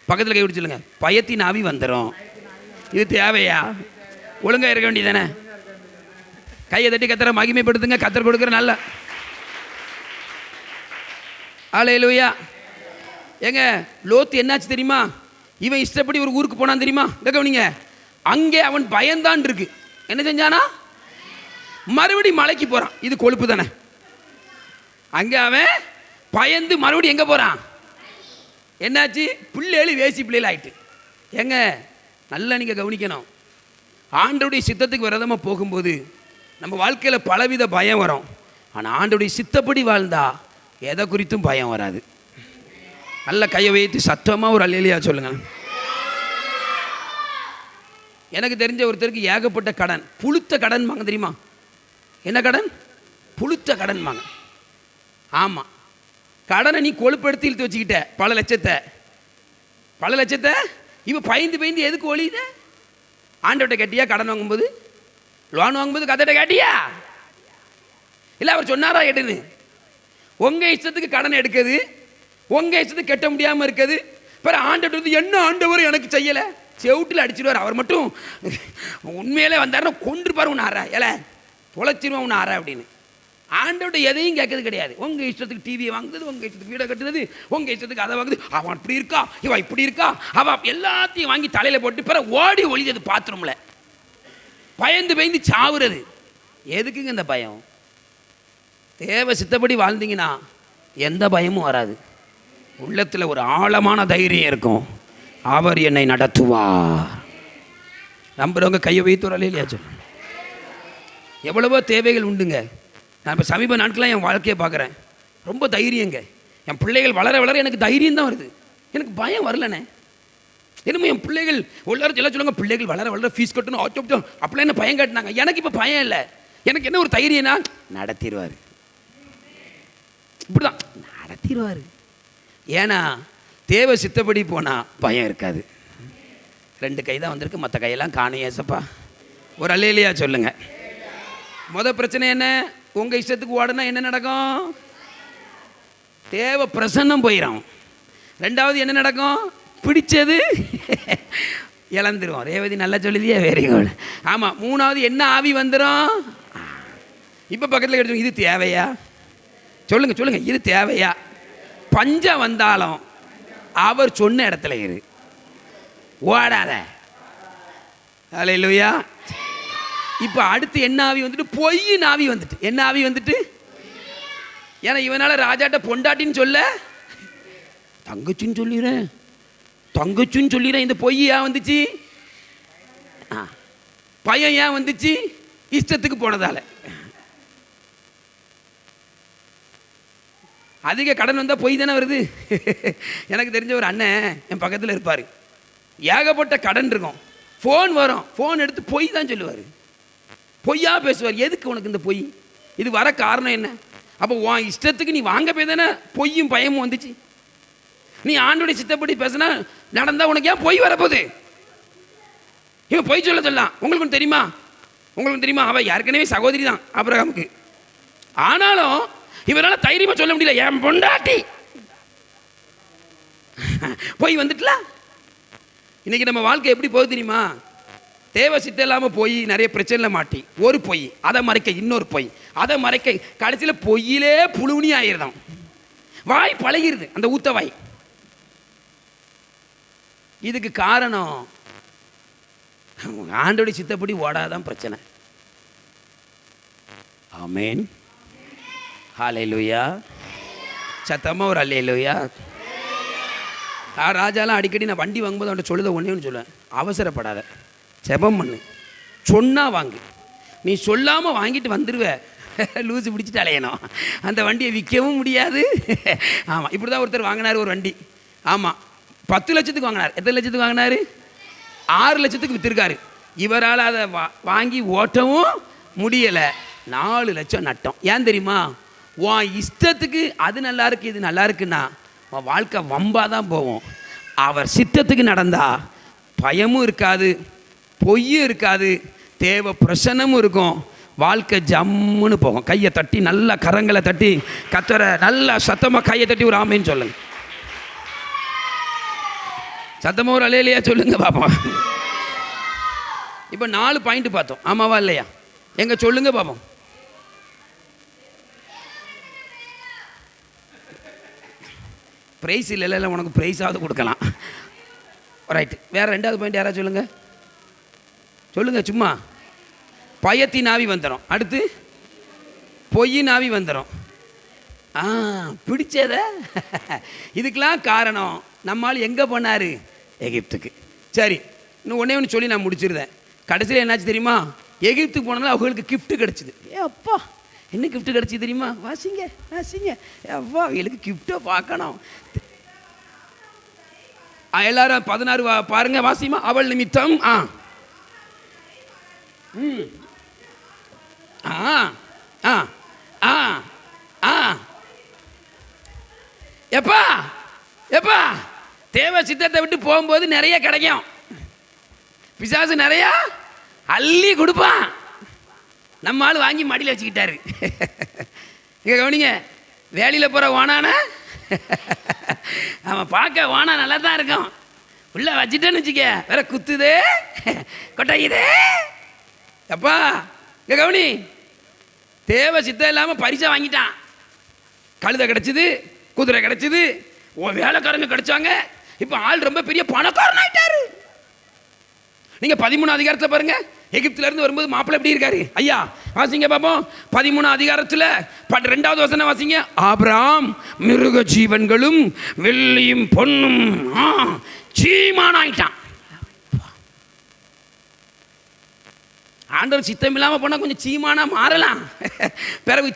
பக்கத்தில் கை விட்டு சொல்லுங்க, பயத்தின் ஆவி வந்துடும். இது தேவையா? ஒழுங்காக இருக்க வேண்டியதானே? கையை தட்டி கத்தரை மகிமைப்படுத்துங்க. கத்தர் கொடுக்குற நல்ல அல்லேலூயா. ஏங்க லோத்து என்னாச்சு தெரியுமா? இவன் இஷ்டப்படி ஒரு ஊருக்கு போனான் தெரியுமா? கவனிங்க, அங்கே அவன் பயந்தான் இருக்கு. என்ன செஞ்சானா? மறுபடியும் மலைக்கு போறான். இது கொழுப்பு தானே? அங்கே அவன் பயந்து மறுபடியும் எங்கே போறான்? என்னாச்சு? பிள்ளைகள் வேசி பிள்ளைகள் ஆயிட்டு. ஏங்க நல்லா நீங்கள் கவனிக்கணும். ஆண்டவருடைய சித்தத்துக்கு விரதமாக போகும்போது நம்ம வாழ்க்கையில் பலவித பயம் வரும். ஆனால் ஆண்டவருடைய சித்தப்படி வாழ்ந்தா எதை குறித்தும் பயம் வராது. நல்ல கையை வைத்து சத்தமாக ஒரு அல்லேலூயா சொல்லுங்க. எனக்கு தெரிஞ்ச ஒருத்தருக்கு ஏகப்பட்ட கடன், புழுத்த கடன் வாங்க தெரியுமா? என்ன கடன்? புழுத்த கடன் வாங்க. ஆமாம், கடனை நீ கொழுப்படுத்தி இழுத்து வச்சுக்கிட்ட பல லட்சத்தை இவன் பயந்து எதுக்கு ஒழியுத? ஆண்டவர்கிட்ட கேட்டியா? கடன் வாங்கும்போது, லோன் வாங்கும்போது கதையிட்ட கேட்டியா? இல்லை அவர் சொன்னாரா கேட்டுன்னு? உங்கள் இஷ்டத்துக்கு கடன் எடுக்குது, உங்கள் இஷ்டத்துக்கு கட்ட முடியாமல் இருக்குது. பிற ஆண்டவர் வந்து என்ன ஆண்டவர் எனக்கு செய்யலை செவுட்டில் அடிச்சிடுவார். அவர் மட்டும் உண்மையிலே வந்தாருன்னா கொண்டிருப்பார் உன் ஆறா ஏல தொலைச்சிருவான் உன் ஆறா அப்படின்னு. ஆண்டவர்கிட்ட எதையும் கேட்கறது கிடையாது. உங்கள் இஷ்டத்துக்கு டிவியை வாங்குறது, உங்கள் இஷ்டத்துக்கு வீடை கட்டுறது, உங்கள் இஷ்டத்துக்கு அதை வாங்குது. அவன் இப்படி இருக்கா, இவன் இப்படி இருக்கா, அவன் எல்லாத்தையும் வாங்கி தலையில் போட்டு பிற ஓடி ஒழிஞ்சது பாத்ரூமில் பயந்து சாவுறது. எதுக்குங்க இந்த பயம்? தேவை சித்தப்படி வாழ்ந்தீங்கன்னா எந்த பயமும் வராது. உள்ளத்தில் ஒரு ஆழமான தைரியம் இருக்கும். அவர் என்னை நடத்துவார். நம்புறவங்க கையை வைத்து வரலே இல்லையா? எவ்வளவோ தேவைகள் உண்டுங்க. நான் இப்போ சமீப நாட்களாக என் வாழ்க்கையை பார்க்குறேன். ரொம்ப தைரியங்க. என் பிள்ளைகள் வளர வளர எனக்கு தைரியம் தான் வருது. எனக்கு பயம் வரலண்ணே. என்னமோ என் பிள்ளைகள் எல்லாரும் எல்லாம் சொல்லுவாங்க, பிள்ளைகள் வளர வளர ஃபீஸ் கட்டணும் அப்படிலாம் என்ன பயம் காட்டினாங்க. எனக்கு இப்போ பயம் இல்லை. எனக்கு என்ன ஒரு தைரியம்னா நடத்திடுவார். இப்படிதான் நடத்திடுவார். ஏன்னா தேவை சித்தப்படி போனால் பயம் இருக்காது. 2 கை தான் வந்திருக்கு, மற்ற கையெல்லாம் காணும். ஏசப்பா ஒரு அல்லேலூயா சொல்லுங்க. பிரச்சனை என்ன? உங்கள் இஷ்டத்துக்கு ஓடனா என்ன நடக்கும்? தேவை பிரசன்னம் போயிடும். 2வது என்ன நடக்கும்? பிடிச்சது இழந்துருவோம். ரேவதி நல்லா சொல்லுதியா? Very good. ஆமாம். 3வது என்ன? ஆவி வந்துடும். இப்போ பக்கத்தில் எடுத்து இது தேவையா? சொல்லுங்க இது தேவையா? பஞ்சம் வந்தாலும் அவர் சொன்ன இடத்துல இரு, ஓடாத. அல்லேலூயா. இப்போ அடுத்து என்ன ஆவி வந்துட்டு? பொய்யின் ஆவி வந்துட்டு. என்ன ஆவி வந்துட்டு? ஏன்னா இவனால ராஜாட்ட பொண்டாட்டின்னு சொல்ல தங்கச்சின்னு சொல்லிடுறேன். இந்த பொய் ஏன் வந்துச்சு? பயம் ஏன் வந்துச்சு? இஷ்டத்துக்கு போனதால. அதிக கடன் வந்தால் பொய் தானே வருது. எனக்கு தெரிஞ்ச ஒரு அண்ணன் என் பக்கத்தில் இருப்பார். ஏகப்பட்ட கடன் இருக்கும். ஃபோன் வரும், ஃபோன் எடுத்து பொய் தான் சொல்லுவார், பொய்யா பேசுவார். எதுக்கு உனக்கு இந்த பொய்? இது வர காரணம் என்ன? அப்போ உன் இஷ்டத்துக்கு நீ வாங்க போய் தானே பொய்யும் பயமும் வந்துச்சு. நீ ஆண்டோடைய சித்தப்படி பேசினா நடந்தால் உனக்கு ஏன் பொய் வரப்போகுது? இவன் பொய் சொல்லலாம். உங்களுக்கு தெரியுமா? அவள் ஏற்கனவே சகோதரி தான் ஆபிரகாமுக்கு. ஆனாலும் இவரால் தைரியமா சொல்ல முடியல, என் பொண்டாட்டி போய் வந்துட்டல. இன்னைக்கு நம்ம வாழ்க்கை எப்படி போகுது தெரியுமா? தேவை சித்தம் இல்லாமல் போய் நிறைய பிரச்சனையில் மாட்டி, ஒரு பொய் அதை மறைக்க இன்னொரு பொய் அதை மறைக்க, கடைசியில் பொய்யிலே புழுவுனி ஆயிடுதான். வாய் பழகிருது, அந்த ஊத்த வாய். இதுக்கு காரணம் ஆண்டோடைய சித்தப்படி ஓடாதான் பிரச்சனை. ஆமேன். ஹல்லேலூயா. சத்தமாக ஒரு அல்லேலூயா. ராஜாலாம் அடிக்கடி நான் வண்டி வாங்கும்போது அவன்கிட்ட சொல்லுத ஒன்றேன்னு சொல்லுவேன், அவசரப்படாத, ஜெபம் பண்ணு, சொன்னா வாங்கு. நீ சொல்லாமல் வாங்கிட்டு வந்துடுவ, லூஸு பிடிச்சிட்டு அலையணும், அந்த வண்டியை விற்கவும் முடியாது. ஆமாம், இப்படி தான் ஒருத்தர் வாங்கினார் ஒரு வண்டி. ஆமாம், 10 லட்சத்துக்கு வாங்கினார். எத்தனை லட்சத்துக்கு வாங்கினார்? 6 லட்சத்துக்கு விற்றுருக்காரு. இவரால் அதை வாங்கி ஓட்டவும் முடியலை. 4 லட்சம் நட்டம். ஏன் தெரியுமா? உன் இஷ்டத்துக்கு அது நல்லா இருக்கு இது நல்லா இருக்குன்னா உன் வாழ்க்கை வம்பாக தான் போவோம். அவர் சித்தத்துக்கு நடந்தா பயமும் இருக்காது, பொய்யும் இருக்காது, தேவ பிரசன்னமும் இருக்கும், வாழ்க்கை ஜம்முன்னு போகும். கையை தட்டி நல்லா கரங்களை தட்டி கத்தரை நல்லா சத்தமாக கையை தட்டி ஒரு ஆமைன்னு சொல்லுங்க. சத்தமாக ஒரு அலையிலையா சொல்லுங்க பாப்போம். இப்போ 4 பாயிண்ட் பார்த்தோம், ஆமாவா இல்லையா? எங்க சொல்லுங்க பாப்போம். ப்ரைஸ் இல்லை, உனக்கு ப்ரைஸாவது கொடுக்கலாம். ரைட்டு. வேறு 2வது பாயிண்ட் யாராவது சொல்லுங்க, சொல்லுங்க சும்மா. பயத்தின் ஆவி வந்துடும். அடுத்து பொய்யின் ஆவி வந்துடும். பிடிச்சத இதுக்கெல்லாம் காரணம் நம்மால் எங்கே போனார்? எகிப்துக்கு. சரி, இன்னும் ஒன்று சொல்லி நான் முடிச்சிருந்தேன். கடைசியில் என்னாச்சு தெரியுமா? எகிப்துக்கு போனாலும் அவங்களுக்கு கிஃப்ட்டு கிடச்சிது. அப்பா என்ன கிஃப்ட்டு கிடச்சி தெரியுமா? வாசிங்க அப்பா, அவங்களுக்கு கிஃப்ட்டை பார்க்கணும். எல்லாரும் 16 பாருங்க, வாசிமா. அவள் நிமித்தம் எப்பா எப்பா தேவ சித்தத்தை விட்டு போகும்போது நிறைய கிடைக்கும். பிசாசு நிறைய அள்ளி கொடுப்பான். நம்ம ஆள் வாங்கி மடியில் வச்சுக்கிட்டாரு. இங்கே கவனிங்க, வேலையில் போகிற ஓனான அவன் பார்க்க ஓனா நல்லா தான் இருக்கும், உள்ள வச்சுட்டேன்னு வச்சுக்க வேற குத்துதே கொட்டையுதே. அப்பா இங்கே கவனி, தேவ சித்தம் இல்லாமல் பரிசை வாங்கிட்டான். கழுதை கிடச்சிது, குதிரை கிடச்சிது, வேலைக்காரங்க கிடைச்சாங்க. இப்போ ஆள் ரொம்ப பெரிய பணக்காரன் ஆயிட்டாரு. நீங்கள் 13 அதிகாரத்தில் பாருங்க, எகிப்திலிருந்து வரும்போது மாப்பிள்ளை எப்படி இருக்காரு? ஐயா வாசிங்க பாப்போம். 13 அதிகாரத்தில் 2வது வசனம் வாசிங்க. ஆபிரகாம் மிருக ஜீவன்களும் வெள்ளியும் பொன்னும் சீமான் ஆயிட்டான். ஆண்டவர் சித்தம் இல்லாமல் போனால் கொஞ்சம் சீமானா மாறலாம். பிறகு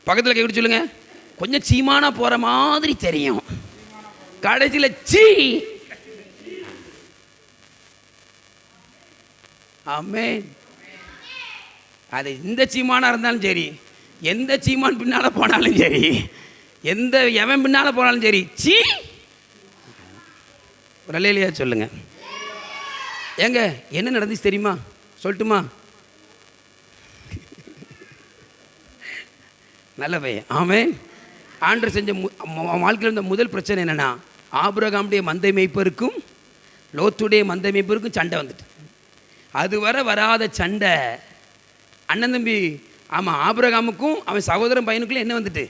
பக்கத்தில் கேட்டு சொல்லுங்க, கொஞ்சம் சீமானா போற மாதிரி தெரியும், கடைசியில் ஆமென். அது இந்த சீமானா இருந்தாலும் சரி, எந்த சீமான் பின்னால போனாலும் சரி, எந்த எவன் பின்னால போனாலும் சரி, ஒரு அல்லேலூயா சொல்லுங்க. ஏங்க என்ன நடந்துச்சு தெரியுமா? சொல்லட்டுமா? நல்ல பையன். ஆமென். ஆண்டவர் செஞ்ச வாழ்க்கையில் இருந்த முதல் பிரச்சனை என்னன்னா, ஆபிரகாமுடைய மந்தை மேய்ப்பருக்கும் லோத்துடைய மந்தை மேய்ப்பருக்கும் சண்டை வந்துட்டு. அதுவரை வராத சண்டை அண்ணன் தம்பி, ஆமாம், ஆபிரகாமுக்கும் அவன் சகோதரன் பையனுக்குள்ள என்ன வந்துட்டு.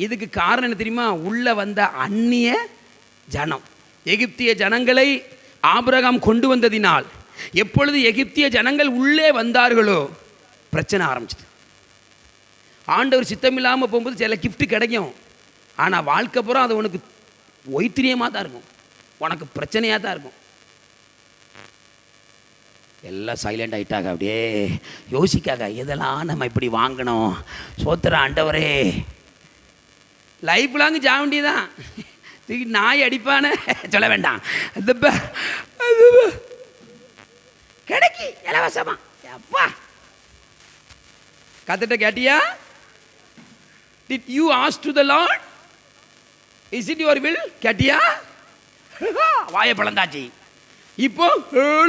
இதுக்கு காரணம் என்ன தெரியுமா? உள்ள வந்த அந்நிய ஜனம், எகிப்திய ஜனங்களை ஆபிரகாம் கொண்டு வந்ததினால் எப்பொழுது எகிப்திய ஜனங்கள் உள்ளே வந்தார்களோ பிரச்சனை ஆரம்பிச்சிட்டு. ஆண்டவர் சித்தமில்லாமல் போகும்போது சில கிஃப்ட் கிடைக்கும், ஆனால் வாழ்க்கை பூரா அது உனக்கு ஒய்த்திரியமாக தான் இருக்கும், உனக்கு பிரச்சனையாக தான் இருக்கும். எல்லாம் சைலண்ட் ஆகிட்டாங்க. அப்படியே யோசிக்காங்க, இதெல்லாம் நம்ம இப்படி வாங்கணும். சோத்திர ஆண்டவரே, லைஃப் லாங் ஜாவண்டி தான். தூக்கி நாய் அடிப்பானே சொல்ல வேண்டாம், கிடைக்கி இலவசமா. அப்பா கத்திட்ட கேட்டியா? Did you ask to the Lord? Is it your will? கேட்டியா? வாயை பழந்தாச்சு. இப்போ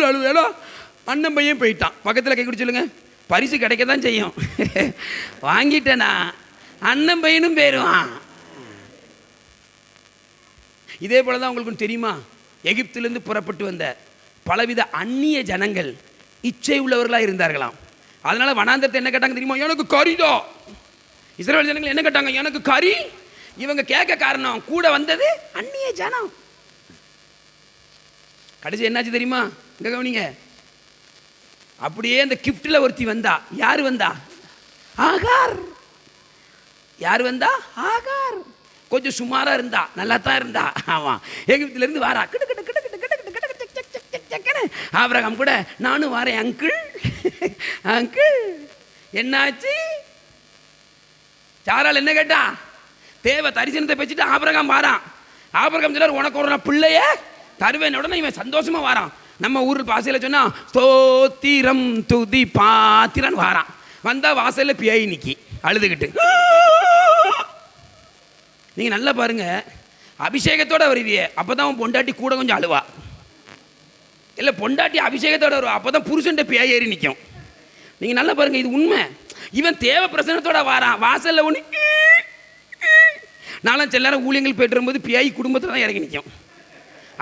அழுவேலோ அண்ணன் பையன் போயிட்டான். பக்கத்தில் கை குடி சொல்லுங்க, பரிசு கிடைக்க தான் செய்யும். வாங்கிட்டேனா அண்ணன் பையனும் போயிடுவான். இதே போல தான் உங்களுக்கு தெரியுமா, எகிப்திலிருந்து புறப்பட்டு வந்த பலவித அந்நிய ஜனங்கள் இச்சை உள்ளவர்களாக இருந்தார்களாம். அதனால வனாந்தரத்தை என்ன கேட்டாங்க தெரியுமா? எனக்கு கறிதோ. இஸ்ரவேல் ஜனங்கள் என்ன கேட்டாங்க? எனக்கு கறி. இவங்க கேட்க காரணம் கூட வந்தது அந்நிய ஜனம். கடைசி என்னாச்சு தெரியுமா? இங்க கவனிங்க. அப்படியே அந்த கிஃப்டில் ஒருத்தி வந்தா. யார் வந்தா? ஆகார். யார் வந்தா? ஆகார். கொஞ்சம் சுமாராக இருந்தா, நல்லா தான் இருந்தா. ஆமாம், எகிப்திலேருந்து வாரா. கிட்ட கிட்ட கிட்ட கிட்ட கிட்ட கிட்ட கிட்ட கிட்ட கிட்ட கிட்ட. ஆபிரகாம் கூட நானும் வாரேன் அங்கிள். அங்கிள் என்னாச்சு? சாரால் என்ன கேட்டா? தேவ தரிசனத்தை வச்சுட்டு ஆபிரகாம் வாரான். ஆபிரகாம் சொன்னார், உனக்கு ஒரு பிள்ளைய தருவேன். உடனே இவன் சந்தோஷமா வாரான். நம்ம ஊரில் பாசையில் சொன்னா ஸ்தோத்திரம் துதி பாத்திரன் வாரான். வந்தா வாசல்ல பியாயி நிக்கி அழுதுகிட்டு. நீங்க நல்லா பாருங்க, அபிஷேகத்தோட வருவியே அப்பதான் உன் பொண்டாட்டி கூட கொஞ்சம் அழுவா. இல்லை பொண்டாட்டி அபிஷேகத்தோட வருவா, அப்பதான் புருஷன்ட்ட பியாய் ஏறி நிற்கும். நீங்க நல்லா பாருங்க, இது உண்மை. இவன் தேவ பிரசனத்தோட வாரான். வாசல்ல ஒன்று நானும் சில நேரம் ஊழியங்கள் போயிட்டு வரும்போது பியாய் குடும்பத்தில் தான் இறங்கி நிற்கும்.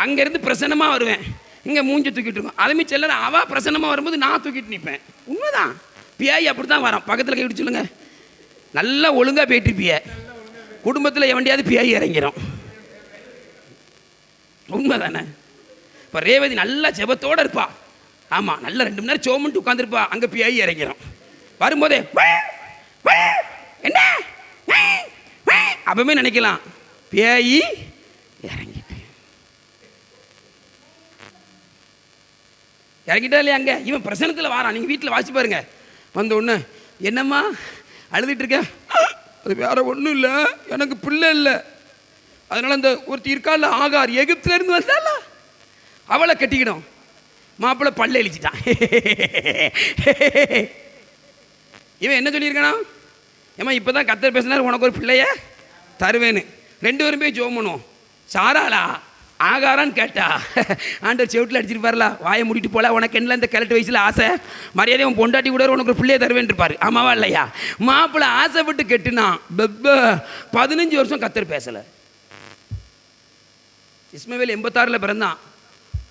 அங்கேருந்து பிரசன்னமாக வருவேன், இங்கே மூஞ்சி தூக்கிட்டு இருக்கும். அதுமாரி சில நேரம் அவள் பிரசன்னமாக வரும்போது நான் தூக்கிட்டு நிற்பேன். உண்மைதான், பியாய் அப்படி தான் வரான். பக்கத்தில் கை விட்டு சொல்லுங்க, நல்லா ஒழுங்காக போயிட்டு இருப்பிய, குடும்பத்தில் எவண்டியாவது பியாய் இறங்கிடும். உண்மை தானே? இப்போ ரேவதி நல்லா ஜெபத்தோடு இருப்பா. ஆமாம், நல்லா 2 மணி நேரம் சோமன்ட்டு உட்காந்துருப்பா. அங்கே பியாய் இறங்கிடும். வரும்போதே என்ன அப்பவுமே நினைக்கலாம், பியாயி இறங்கிட்டு இறங்கிட்டா இல்லையா? அங்கே இவன் பிரசனத்தில் வாரான். நீங்கள் வீட்டில் வாசி பாருங்க. வந்த ஒன்று, என்னம்மா அழுதுட்டு இருக்க? அது வேற ஒன்றும் இல்லை, எனக்கு பிள்ளை இல்லை. அதனால அந்த ஒருத்தி இருக்கால ஆகார், எகிப்திலேருந்து வந்தால, அவளை கட்டிக்கிடும். மாப்பிள்ளை பல்ல இழிச்சிட்டான். இவன் என்ன சொல்லியிருக்கானா? ஏமா இப்போ தான் கத்தர் பேசினார், உனக்கு ஒரு பிள்ளைய தருவேன்னு. 2 பேரும் போய் ஜோம் பண்ணுவோம். சாராளா ஆகாரான்னு கேட்டா ஆண்டவர் செவிட்டில் அடிச்சிருப்பார்ல, வாயை மூடிட்டு போல, உனக்கு என்ன இந்த கிழட்டு வயசில் ஆசை, மரியாதை உன் பொண்டாட்டி கூட உனக்கு ஒரு பிள்ளைய தருவேன் இருப்பார். ஆமாவா இல்லையா? மாப்பிள்ளை ஆசைப்பட்டு கெட்டுனா 15 வருஷம் கத்தர் பேசலை. இஸ்மவேல் 86 பிறந்தான்.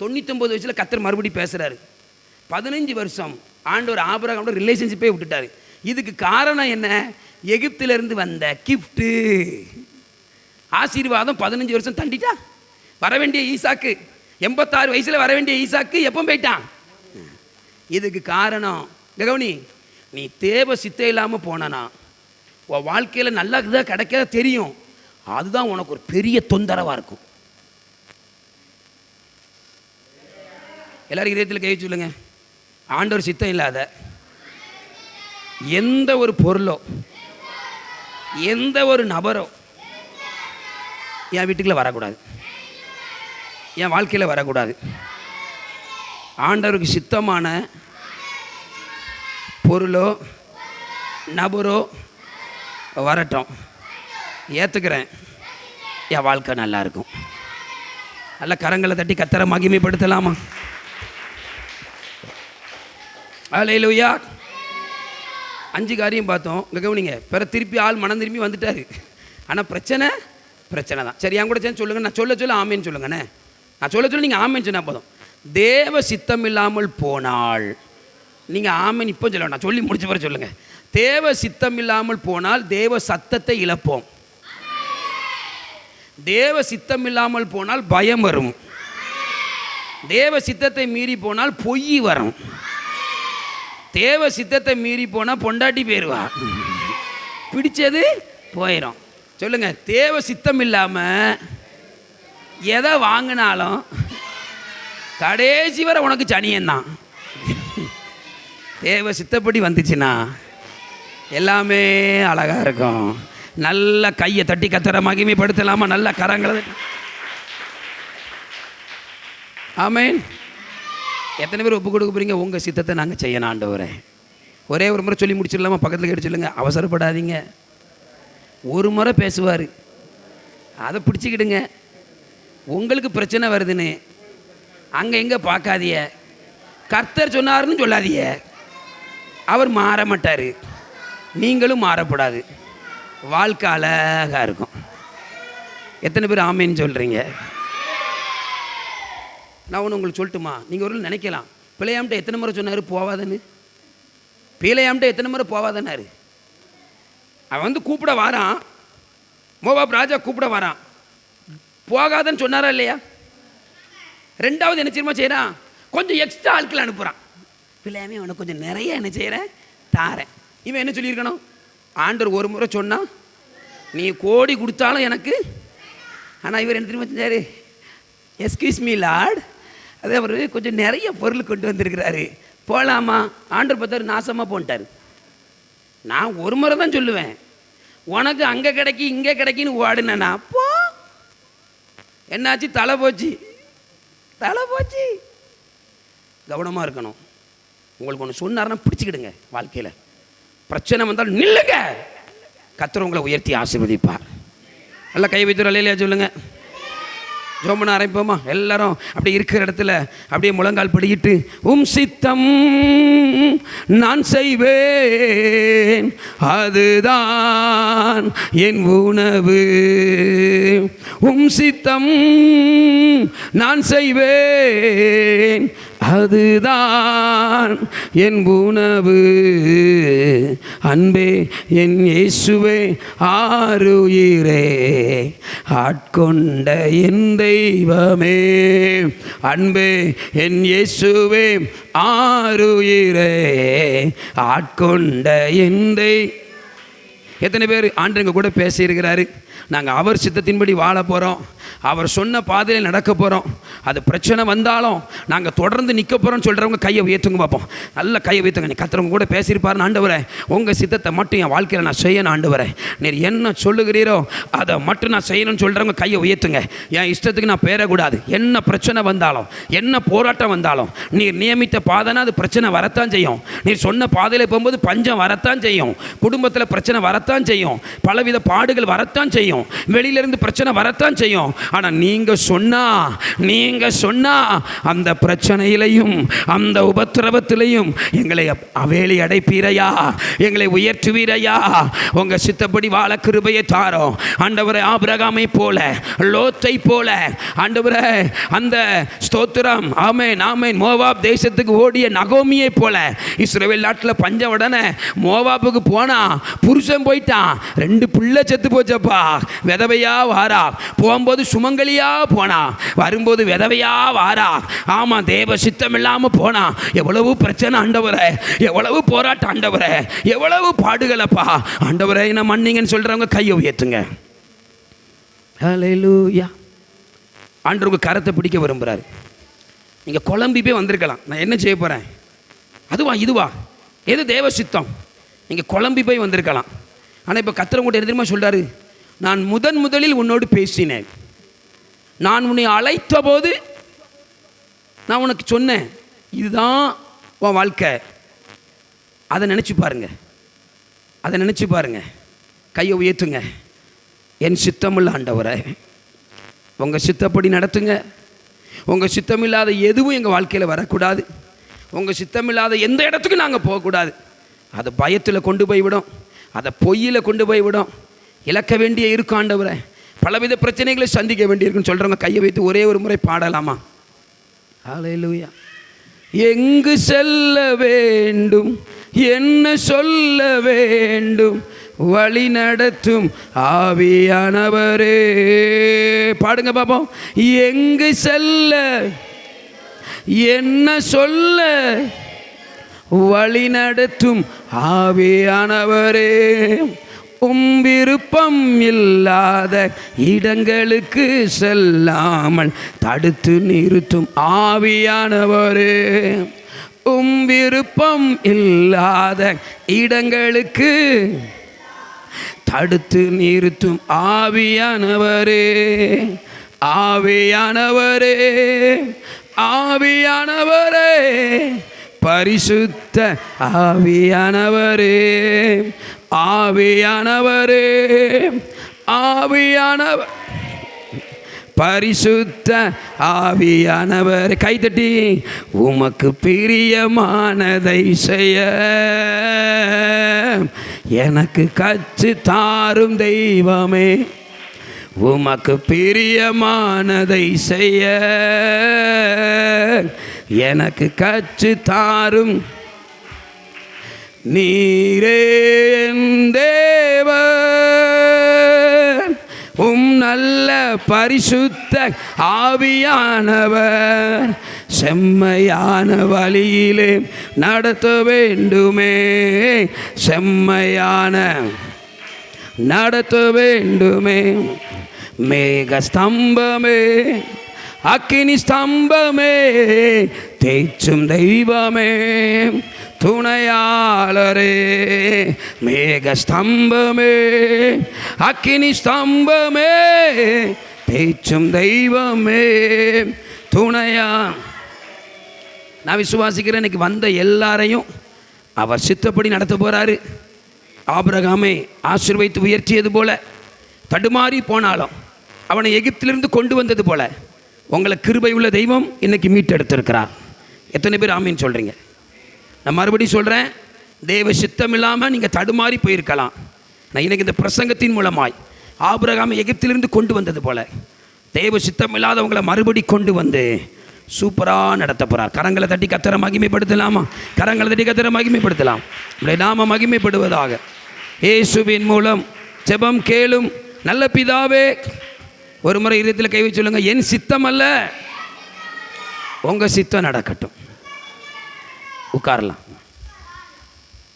99 வயசில் கத்தர் மறுபடி பேசுகிறாரு. 15 வருஷம் ஆண்டவர் ஆபிரகாமோட ரிலேஷன்ஷிப்பே விட்டுட்டாரு. இதுக்கு காரணம் என்ன? எகிப்திலிருந்து வந்த கிஃப்ட்டு ஆசீர்வாதம் 15 வருஷம் தண்டிட்டா. வர வேண்டிய ஈசாக்கு 86 வயசில் வர வேண்டிய ஈசாக்கு எப்போ போயிட்டான்? இதுக்கு காரணம் கவனி, நீ தேவ சித்தை இல்லாமல் போனா உன் வாழ்க்கையில் நல்லா தான் கிடைக்காத தெரியும், அதுதான் உனக்கு ஒரு பெரிய தொந்தரவாக இருக்கும். எல்லாரும் இதயத்தில் கை சொல்லுங்க, ஆண்டவர் சித்தம் இல்லாத எந்த ஒரு பொருளோ எந்த ஒரு நபரோ என் வீட்டுக்குள்ள வரக்கூடாது, என் வாழ்க்கையில் வரக்கூடாது. ஆண்டவருக்கு சித்தமான பொருளோ நபரோ வரட்டும், ஏற்றுக்கிறேன், என் வாழ்க்கை நல்லா இருக்கும். நல்ல கரங்களை தட்டி கத்தரை மகிமைப்படுத்தலாமா? அல்லேலூயா. 5 காரியம் பார்த்தோம். இங்கே கவனிங்க. பிற திருப்பி ஆள் மனம் திரும்பி வந்துட்டார். ஆனால் பிரச்சனை தான். சரி, என் கூட சேர்ந்து சொல்லுங்கள். நான் சொல்ல ஆமேன்னு சொல்லுங்கண்ணே. நான் சொல்ல நீங்கள் ஆமேன்னு சொன்னால் போதும். தேவ சித்தம் இல்லாமல் போனால், நீங்கள் ஆமேன் இப்போ சொல்ல வேண்டாம், சொல்லி முடிச்ச பிறகு சொல்லுங்கள். தேவ சித்தம் இல்லாமல் போனால் தேவ சத்தத்தை இழப்போம். தேவ சித்தம் இல்லாமல் போனால் பயம் வரும். தேவ சித்தத்தை மீறி போனால் பொய் வரும். தேவ சித்தத்தை மீறி போனால் பொண்டாட்டி போயிடுவா, பிடிச்சது போயிடும். சொல்லுங்க, தேவ சித்தம் இல்லாமல் எதை வாங்கினாலும் கடைசி வரை உனக்கு சனியன்தான். தேவ சித்தப்படி வந்துச்சுன்னா எல்லாமே அழகாக இருக்கும். நல்ல கையை தட்டி கத்தரை மகிமைப்படுத்தலாமா? நல்ல கரங்களை. ஆமேன். எத்தனை பேர் ஒப்பு கொடுக்க போறீங்க? உங்கள் சித்தத்தை நாங்கள் செய்யணும் ஆண்டவரே. ஒரே ஒரு முறை சொல்லி முடிச்சிடலாமா? பக்கத்தில் கேட்டு சொல்லுங்க. அவசரப்படாதீங்க. ஒரு முறை பேசுவார், அதை பிடிச்சிக்கிடுங்க. உங்களுக்கு பிரச்சனை வருதுன்னு அங்கே எங்கே பார்க்காதீங்க. கர்த்தர் சொன்னாருன்னு சொல்லாதீங்க. அவர் மாற மாட்டார், நீங்களும் மாறப்படாது. வாழ்க்கை அழகாக இருக்கும். எத்தனை பேர் ஆமேன்னு சொல்கிறீங்க? நான் ஒன்று உங்களுக்கு சொல்லட்டுமா? நீங்கள் ஒரு நினைக்கலாம், பிள்ளையாம்கிட்ட எத்தனை முறை சொன்னார் போவாதன்னு? பிள்ளையாம்கிட்ட எத்தனை முறை போவாதன்னாரு? அவன் வந்து கூப்பிட வாரான், மோவாப் ராஜா கூப்பிட வாரான், போகாதன்னு சொன்னாரா இல்லையா? 2வது என்ன செய்யமா செய்கிறான்? கொஞ்சம் எக்ஸ்ட்ரா ஆட்கள் அனுப்புகிறான். பிள்ளையாமே உனக்கு கொஞ்சம் நிறைய என்ன செய்கிறேன் தாரேன். இவன் என்ன சொல்லியிருக்கணும்? ஆண்டவர் ஒரு முறை சொன்னால் நீ கோடி கொடுத்தாலும் எனக்கு. ஆனால் இவர் என்ன தெரியுமா செஞ்சார்? எஸ்கியூஸ் மீ லார்ட், அதே அவர் கொஞ்சம் நிறைய பொருள் கொண்டு வந்திருக்கிறாரு, போகலாமா? ஆண்டவர் பார்த்தாரு, நாசமாக போன்ட்டார். நான் ஒரு முறை தான் சொல்லுவேன், உனக்கு அங்கே கிடைக்கி இங்கே கிடைக்கின்னு ஓடுனா போ. என்னாச்சு? தலை போச்சு. கவனமாக இருக்கணும். உங்களுக்கு ஒன்று சொன்னார்னா பிடிச்சிக்கிடுங்க. வாழ்க்கையில் பிரச்சனை வந்தால் நில்லுங்க. கர்த்தர் உங்களை உயர்த்தி ஆசீர்வதிப்பார். நல்லா கை வைத்து அல்லேலூயா சொல்லுங்க. ஜோமன ஆரம்பிப்போமா? எல்லாரும் அப்படி இருக்கிற இடத்துல அப்படியே முழங்கால் படிக்கிட்டு, உம் சித்தம் நான் செய்வேன், அதுதான் என் உணவு. உம் சித்தம் நான் செய்வேன், அதுதான் என் உணவு. அன்பே என் இயேசுவே ஆருயிரே, ஆட்கொண்ட என் தெய்வமே. அன்பே என் இயேசுவே ஆருயிரே, ஆட்கொண்ட என் எத்தனை பேர் ஆண்டவங்க கூட பேசியிருக்கிறாரு? நாங்கள் அவர் சித்தத்தின்படி வாழ போகிறோம், அவர் சொன்ன பாதையில் நடக்க போகிறோம். அது பிரச்சனை வந்தாலும் நாங்கள் தொடர்ந்து நிற்க போகிறோம்னு சொல்கிறவங்க கையை உயர்த்துங்க பார்ப்போம். நல்ல கையை உயர்த்துங்க. நீ கர்த்தரவங்க கூட பேசியிருப்பாருன்னு, ஆண்டவரே உங்கள் சித்தத்தை மட்டும் என் வாழ்க்கையில் நான் செய்யணும் ஆண்டவரே, நீர் என்ன சொல்லுகிறீரோ அதை மட்டும் நான் செய்யணும்னு சொல்கிறவங்க கையை உயர்த்துங்க. என் இஷ்டத்துக்கு நான் பேரக்கூடாது. என்ன பிரச்சனை வந்தாலும், என்ன போராட்டம் வந்தாலும், நீர் நியமித்த பாதைனா அது பிரச்சனை வரத்தான் செய்யும். நீர் சொன்ன பாதையில் போகும்போது பஞ்சம் வரத்தான் செய்யும், குடும்பத்தில் பிரச்சனை வரத்தான் செய்யும், பலவித பாடுகள் வரத்தான் செய்யும், வெளியிலிருந்து பிரச்சனை வரத்தான் செய்யும். ஆனால் நீங்கள் சொன்னா அந்த பிரச்சனையிலையும் அந்த உபத்திரவத்திலையும் எங்களை அவேளி அடைப்பீரையா, எங்களை உயர்த்துவீரையா. உங்கள் சித்தப்படி வாழ கிருபையை தாரோம் ஆண்டவரே. ஆபிரகாமை போல, லோத்தை போல ஆண்டவரே, அந்த ஸ்தோத்திரம் ஆமென் ஆமென். மோவாப் தேசத்துக்கு ஓடிய நகோமியை போல இஸ்ரவேல் நாட்டில் பஞ்சம் உடனே மோவாப்புக்கு போனா, புருஷன் போயிட்டான், 2 பிள்ளை செத்து போச்சப்பா. விதவையா வாரா, போகும்போது சுமங்கலியா போனா, வரும்போது விதவையா வாரா. ஆமா, தேவ சித்தம் இல்லாம போனா. எவ்வளவு பிரச்சனை ஆண்டவரே, எவ்வளவு போராட்டம் ஆண்டவரே, எவ்வளவு பாடுகளப்பா ஆண்டவரே, என்ன மன்னிங்கன்னு சொல்றவங்க கையை உயர்த்துங்க. ஹல்லேலூயா. ஆண்டவருக்கு கரத்தை பிடிக்க விரும்புறாரு. நீங்க குழம்பி போய் வந்திருக்கலாம், நான் என்ன செய்ய போறேன், அதுவா இதுவா, எது தேவ சித்தம், நீங்க குழம்பி போய் வந்திருக்கலாம். ஆனால் இப்போ கர்த்தர் உங்கள்கிட்ட என்ன தெரியுமா சொல்றாரு? நான் முதலில் உன்னோடு பேசினேன், நான் உன்னை அழைத்த போது நான் உனக்கு சொன்னேன், இதுதான் உன் வாழ்க்கை. அதை நினச்சி பாருங்க. கையை உயர்த்துங்க. என் சித்தமில்ல ஆண்டவரே, உங்கள் சித்தப்படி நடத்துங்க. உங்கள் சித்தமில்லாத எதுவும் எங்கள் வாழ்க்கையில் வரக்கூடாது. உங்கள் சித்தமில்லாத எந்த இடத்துக்கும் நாங்கள் போகக்கூடாது. அதை பயத்தில் கொண்டு போய்விடும், அதை பொய்யில் கொண்டு போய்விடும். இழக்க வேண்டிய இருக்கும் ஆண்டவரே, பலவித பிரச்சனைகளை சந்திக்க வேண்டியிருக்குன்னு சொல்கிறவங்க கையை வைத்து ஒரே ஒரு முறை பாடலாமா? ஹல்லேலூயா. எங்கு செல்ல வேண்டும், என்ன சொல்ல வேண்டும், வழி நடத்தும் ஆவியானவரே. பாடுங்க பாப்போம். எங்கு செல்ல, என்ன சொல்ல, வழி நடத்தும் ஆவியானவரே. விருப்பம் இல்லாத இடங்களுக்கு செல்லாமல் தடுத்து நிறுத்தும் ஆவியானவரே. விருப்பம் இல்லாத இடங்களுக்கு தடுத்து நிறுத்தும் ஆவியானவரே. ஆவியானவரே, ஆவியானவரே, பரிசுத்த ஆவியானவரே, ஆவியானவரே, ஆவியானவர், பரிசுத்த ஆவியானவர். கைதட்டி உமக்கு பிரியமானதை செய்ய எனக்கு கற்று தாரும் தெய்வமே. உமக்கு பிரியமானதை செய்ய எனக்கு கற்று தாரும் நீரே என் தேவன். நல்ல பரிசுத்த ஆவியானவர் செம்மையான வழியிலே நடத்த வேண்டுமே, செம்மையான நடத்த வேண்டுமே. மேக ஸ்தம்பமே, அக்கினி ஸ்தம்பமே, தேய்ச்சும் தெய்வமே, துணையாளரே. மேக ஸ்தம்பமே, அக்கினி ஸ்தம்பமே, தேய்ச்சும் தெய்வமே, துணையா. நான் விசுவாசிக்கிறேன், இன்னைக்கு வந்த எல்லாரையும் அவர் சித்தப்படி நடத்த போகிறாரு. ஆபிரகாமை ஆசீர்வதித்து உயர்த்தியது போல, தடுமாறி போனாலும் அவனை எகிப்திலிருந்து கொண்டு வந்தது போல உங்களை கிருபை உள்ள தெய்வம் இன்னைக்கு மீட்டெடுத்திருக்கிறார். எத்தனை பேர் ஆமீன் சொல்கிறீங்க? நான் மறுபடியும் சொல்கிறேன், தேவ சித்தம் இல்லாமல் நீங்கள் தடுமாறி போயிருக்கலாம். நான் இன்னைக்கு இந்த பிரசங்கத்தின் மூலமாய் ஆபிரகாமை எகிப்திலிருந்து கொண்டு வந்தது போல தேவ சித்தம் இல்லாதவங்களை மறுபடி கொண்டு வந்து சூப்பராக நடத்த போகிறார். கரங்களை தட்டி கத்தரை மகிமைப்படுத்தலாமா? கரங்களை தட்டி கத்தரை மகிமைப்படுத்தலாம். நம்முடைய நாம மகிமைப்படுவதாக. இயேசுவின் மூலம் ஜெபம் கேளும் நல்ல பிதாவே. ஒரு முறை இதயத்தில் கை வச்சு சொல்லுங்க, என் சித்தம் அல்ல உங்கள் சித்தம் நடக்கட்டும். உட்காரலாம்.